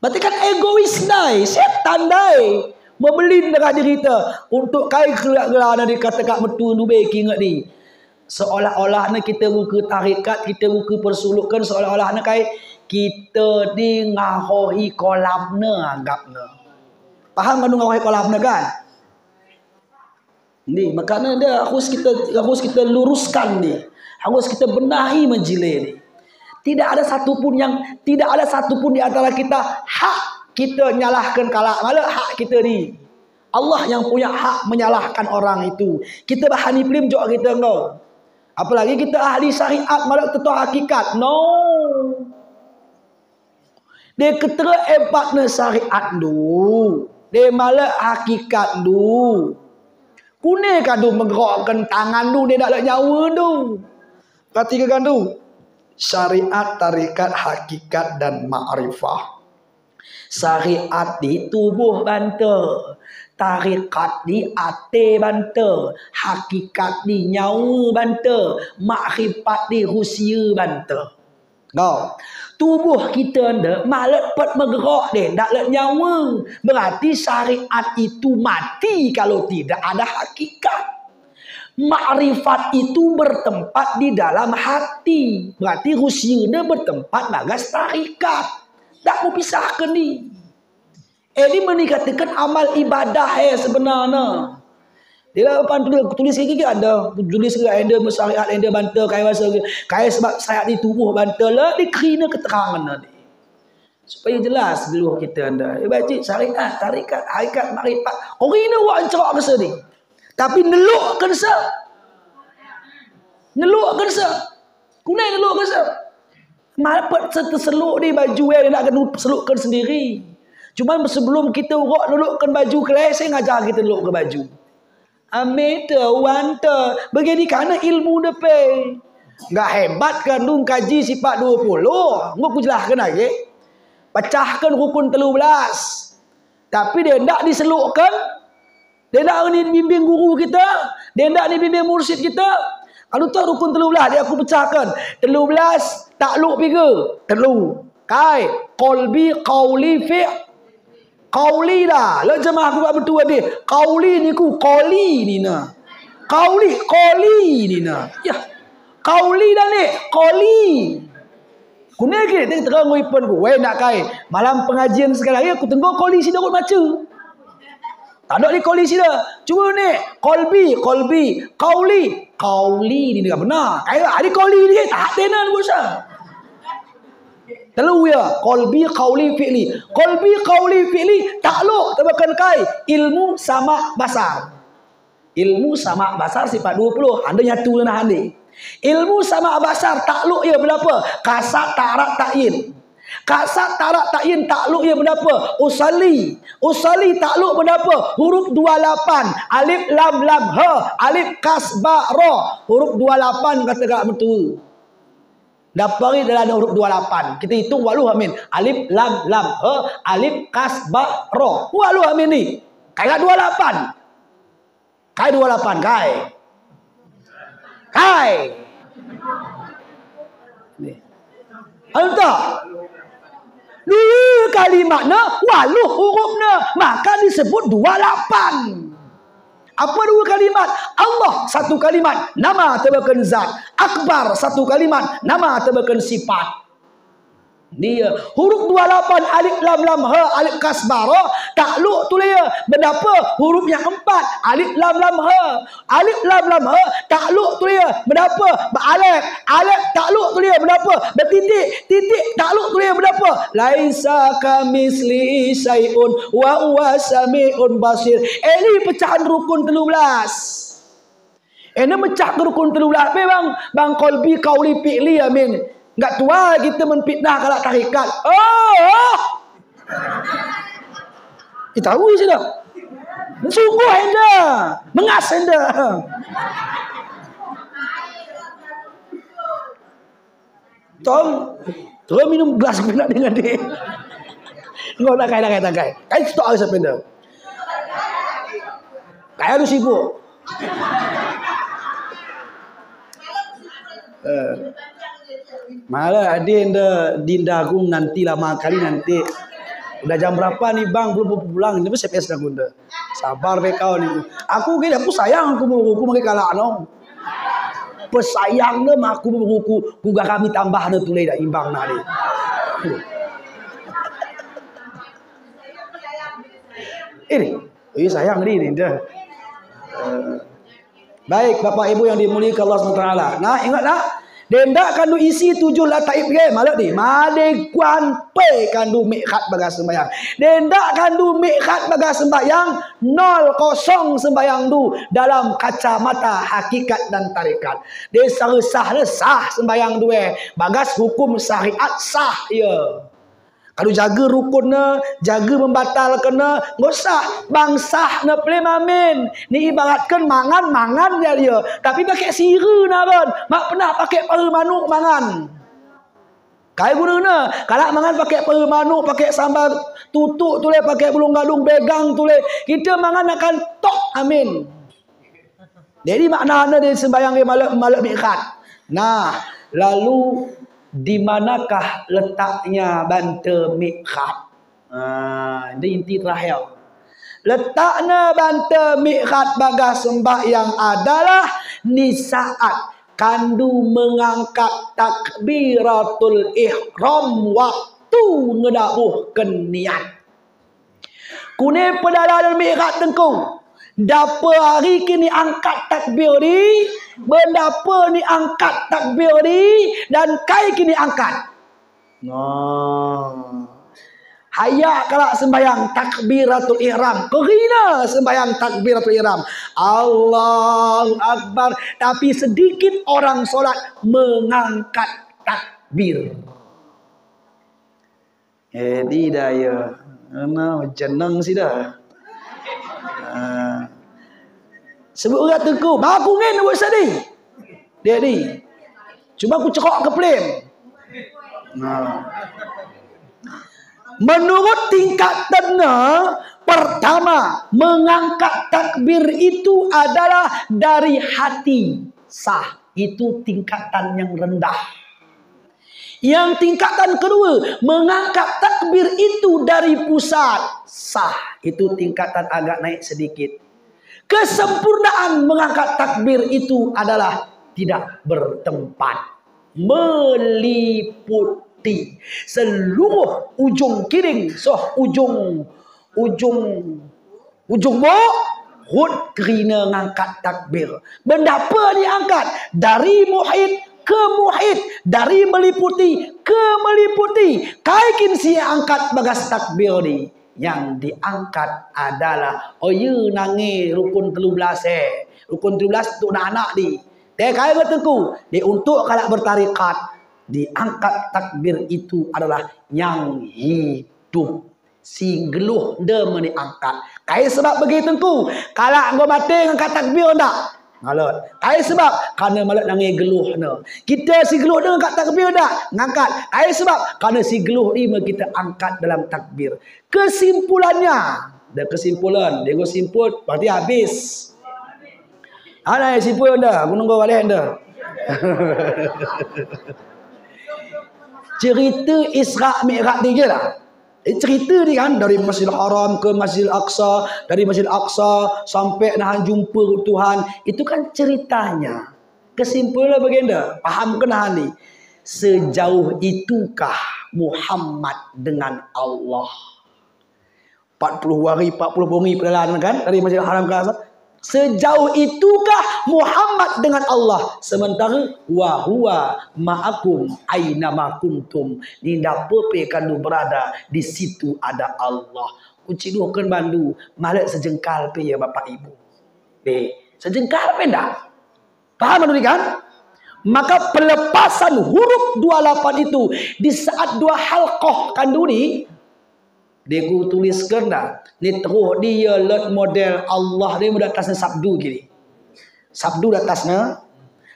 Berarti kan egois dai, setan dai. Membelin dekat diri kita untuk kai gelak-gelak dikata kat metu nu baik ingat ni. Seolah-olah kita buka tarikat, kita buka persulukan seolah-olah kai kita di ngahohi kolamna anggapna. Faham kan ngahohi kolamna kan? Ni makanya dia harus kita luruskan ni. Harus kita benahi majlis ni. Tidak ada satupun di antara kita hak kita nyalahkan kalak. Malah hak kita ni. Allah yang punya hak menyalahkan orang itu. Kita bahani film juga kita no. Apalagi kita ahli syariat malah tentu hakikat. No. Dia ketera hebatnya syariat tu. Dia malah hakikat tu. Kune kan tu menggerakkan tangan tu. Dia nak nak nyawa tu. Perhatikan tu. Syariat, tarikat, hakikat dan ma'rifah. Syariat di tubuh bantal, tarikat di ate bantal, hakikat di nyawa bantal, makrifat di rusia bantal. Kau tubuh kita ndak malet pat bergerak deh, ndak let nyawa. Berarti syariat itu mati kalau tidak ada hakikat. Makrifat itu bertempat di dalam hati. Berarti rusianya bertempat bagas tarikat. Tak mau pisahkan ni. Ini menikatakan amal ibadah sebenarnya. Dia depan tulis lagi ada. Tulis ke ada syariat ada bantal kaya bahasa kaya sebab syariat di tubuh bantal lah dikena keterangan tadi. Supaya jelas dulu kita anda. Baca syariat, tarikat, hakikat, makrifat. Orang ini buat cerak ke sini. Tapi neluk ke desa. Neluk ke desa. Kunai neluk ke desa. Mapat terseluk di baju yang nak kena selukkan sendiri. Cuma sebelum kita urut nelukkan baju kelas, saya ngajar kita neluk ke baju. Ameta, wanta, begini kerana ilmu depan. Enggak hebat kan dong kaji sifat 20. Ngok jelaskan lagi. Pecahkan rukun 13. Tapi dia tak diselukkan. Dia tak ni bimbing guru kita. Dia tak ni bimbing mursyid kita. Kalau tahu rukun 13 dia aku pecahkan. 13 takluk 3. Telu. Kai, qalbi, qauli, fi'. Qauli dah. Lah jemaah aku buat betul dia. Qauli ni ku qali ni nah. Qali ni nah. Ya. Qauli dah ni, qali. Kuna ke dia terang ngoipan ku. Wei nak kai. Malam pengajian sekarang aku tengok qali sida kot baca. Tak ada ni qali sida. Cuma ni qalbi, qauli ni tak benar. Kai ada qali ni tak tenan bosan. Telu ya, qalbi, qauli, fi'li. Qalbi, qauli, fi'li takluk tebakan kai ilmu sama basar. Ilmu sama basar sifat 20. Anda nyatu dengan anda. Ilmu sama basar takluk ya berapa? Kasat, tarak, ta'yin. Kasat, tarak, ta'yin takluk ya berapa? Usali takluk berapa? Huruf 28. Alif, lam, ha. Alif, kas, ba, ra. Huruf 28 kata kat betul. Dapari dalam huruf 28. Kita hitung waluh amin. Alif, lam, ha. Alif, kas, ba, ra. Waluh amin ni. Kai 28. Kai 28. Kai. Ni. Entah. Dua kalimatnya, waluh hurufnya. Maka disebut 28. Apa dua kalimat? Allah satu kalimat, nama tebakan zat. Akbar satu kalimat, nama tebakan sifat. Dia huruf 28 alif lam ha alif kasbara takluk tu dia berapa huruf yang 4 alif lam ha takluk tu dia berapa alif takluk tu dia berapa bertitik takluk tu dia berapa laisa kamisli syai'un wa huwa sami'un basir. Ini pecahan rukun 13. Ini pecah rukun 13 bang qalbi qauli fi'li amin. Enggak tua kita menfitnah kalau tarikat. Tahu sudah. Sungguh anda. Mengas anda. Tom, terus minum gelas pula dengan dia. Enggak nak kai. Kai stok siapa anda? Kai lu sibuk. Malah dinda aku nanti lama kali nanti. Udah jam berapa nih bang belum pulang ini CPS dah gunda. Sabar be kau ni. Aku sayang aku mari kalah no. Pesayang ne mak aku buku gugah kami tambah ne tulai dak imbang na ni. Ini sayang ni dah. Baik Bapak Ibu yang dimuliakan Allah SWT. Nah ingatlah dendak kandu isi 7 lataib ke malah ni made kuan pe kandu mikhat bagas sembayang dendak kandu mikhat bagas sembayang 0 sembayang du dalam kacamata hakikat dan tarikat dia sah sembayang dua bagas hukum syariat sah ya. Kalau jaga rukunnya, jaga membatalkannya, enggak usah bangsa na plem amin. Ni ibaratkan mangan dia. Tapi pakai sira na kan. Mak pernah pakai paru manuk mangan. Kai guna kalau mangan pakai permanuk, pakai sambal tutuk tu le, pakai bulung galung begang tu le, kita mangan akan tok amin. Jadi maknanya dia sembahyang di malam Mi'raj. Nah, lalu di manakah letaknya bantal Mi'raj? Ini inti terakhir. Letaknya bantal Mi'raj bagas sembahyang adalah di saat kandu mengangkat takbiratul ihram waktu ngedabuhkeun niat. Kune pedalaran Mi'raj tengku. Dapa hari kini angkat takbir ni, bendapa ni angkat takbir ni, dan kai kini angkat. Hayak kalau sembahyang takbiratul ihram, kerina sembahyang takbiratul ihram, Allahu Akbar, tapi sedikit orang solat mengangkat takbir. Tidak ya, jenang sih dah. Sebut orang tengku, aku ngin buat sedih. Dia ni. Cuma aku cerok ke plane. Menurut tingkatannya, pertama, mengangkat takbir itu adalah dari hati. Sah. Itu tingkatan yang rendah. Yang tingkatan kedua, mengangkat takbir itu dari pusat. Sah. Itu tingkatan agak naik sedikit. Kesempurnaan mengangkat takbir itu adalah tidak bertempat. Meliputi seluruh ujung kiring, ujung hud kerana ngangkat takbir. Benda apa diangkat? Dari muhid ke muhid, dari meliputi ke meliputi. Kaikin si angkat bagas takbir ni. Yang diangkat adalah nangi rukun 13 rukun 13 untuk anak ni. Kai bertengku. Dia untuk kalau bertarikat, diangkat takbir itu adalah yang hidup. Si geluh dia diangkat. Kai sebab begitu tengku. Kalau engkau mati angkat takbir tak? Ngalut. Kai sebab kerana malat nangi geluh ni. Kita si geluh dia angkat takbir tak? Ngangkat. Kai sebab kerana si geluh ni kita angkat dalam takbir. Kesimpulannya, dia kesimpulan, dia simpul berarti habis. Ada yang simpul dah, aku nunggu balik dah. Cerita Isra Mi'raj ni je lah. Cerita ni kan dari Masjidil Haram ke Masjidil Aqsa, dari Masjidil Aqsa sampai nahan jumpa Tuhan, itu kan ceritanya. Kesimpulan baginda, faham ke nahan ni? Sejauh itukah Muhammad dengan Allah? 40 hari 40 bumi perjalanan kan dari Masjidil Haram ke Aqsa. Sejauh itukah Muhammad dengan Allah? Sementara wa huwa ma'akum aina ma kuntum. Di dapur kandu berada, di situ ada Allah. Kunci duhkan bandu, malak sejengkal pe ya bapak ibu. Sejengkal pe ndak? Faham bandu kan? Maka pelepasan huruf 28 itu di saat dua halqah kandu ni, dia ku tuliskan dah. Ni terus dia lot model Allah dia di atasnya sabdu gini. Sabdu di atasnya.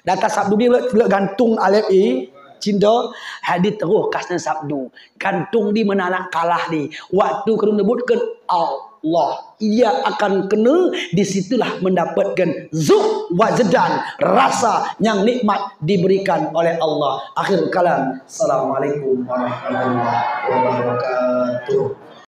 Di atas sabdu dia let gantung alif i cinta. Hadis terus kasnya sabdu. Gantung di mana nak kalah ni. Waktu kena sebutkan Allah, ia akan kena disitulah mendapatkan zuk wajdan, rasa yang nikmat diberikan oleh Allah. Akhir kalam. Assalamualaikum warahmatullahi wabarakatuh.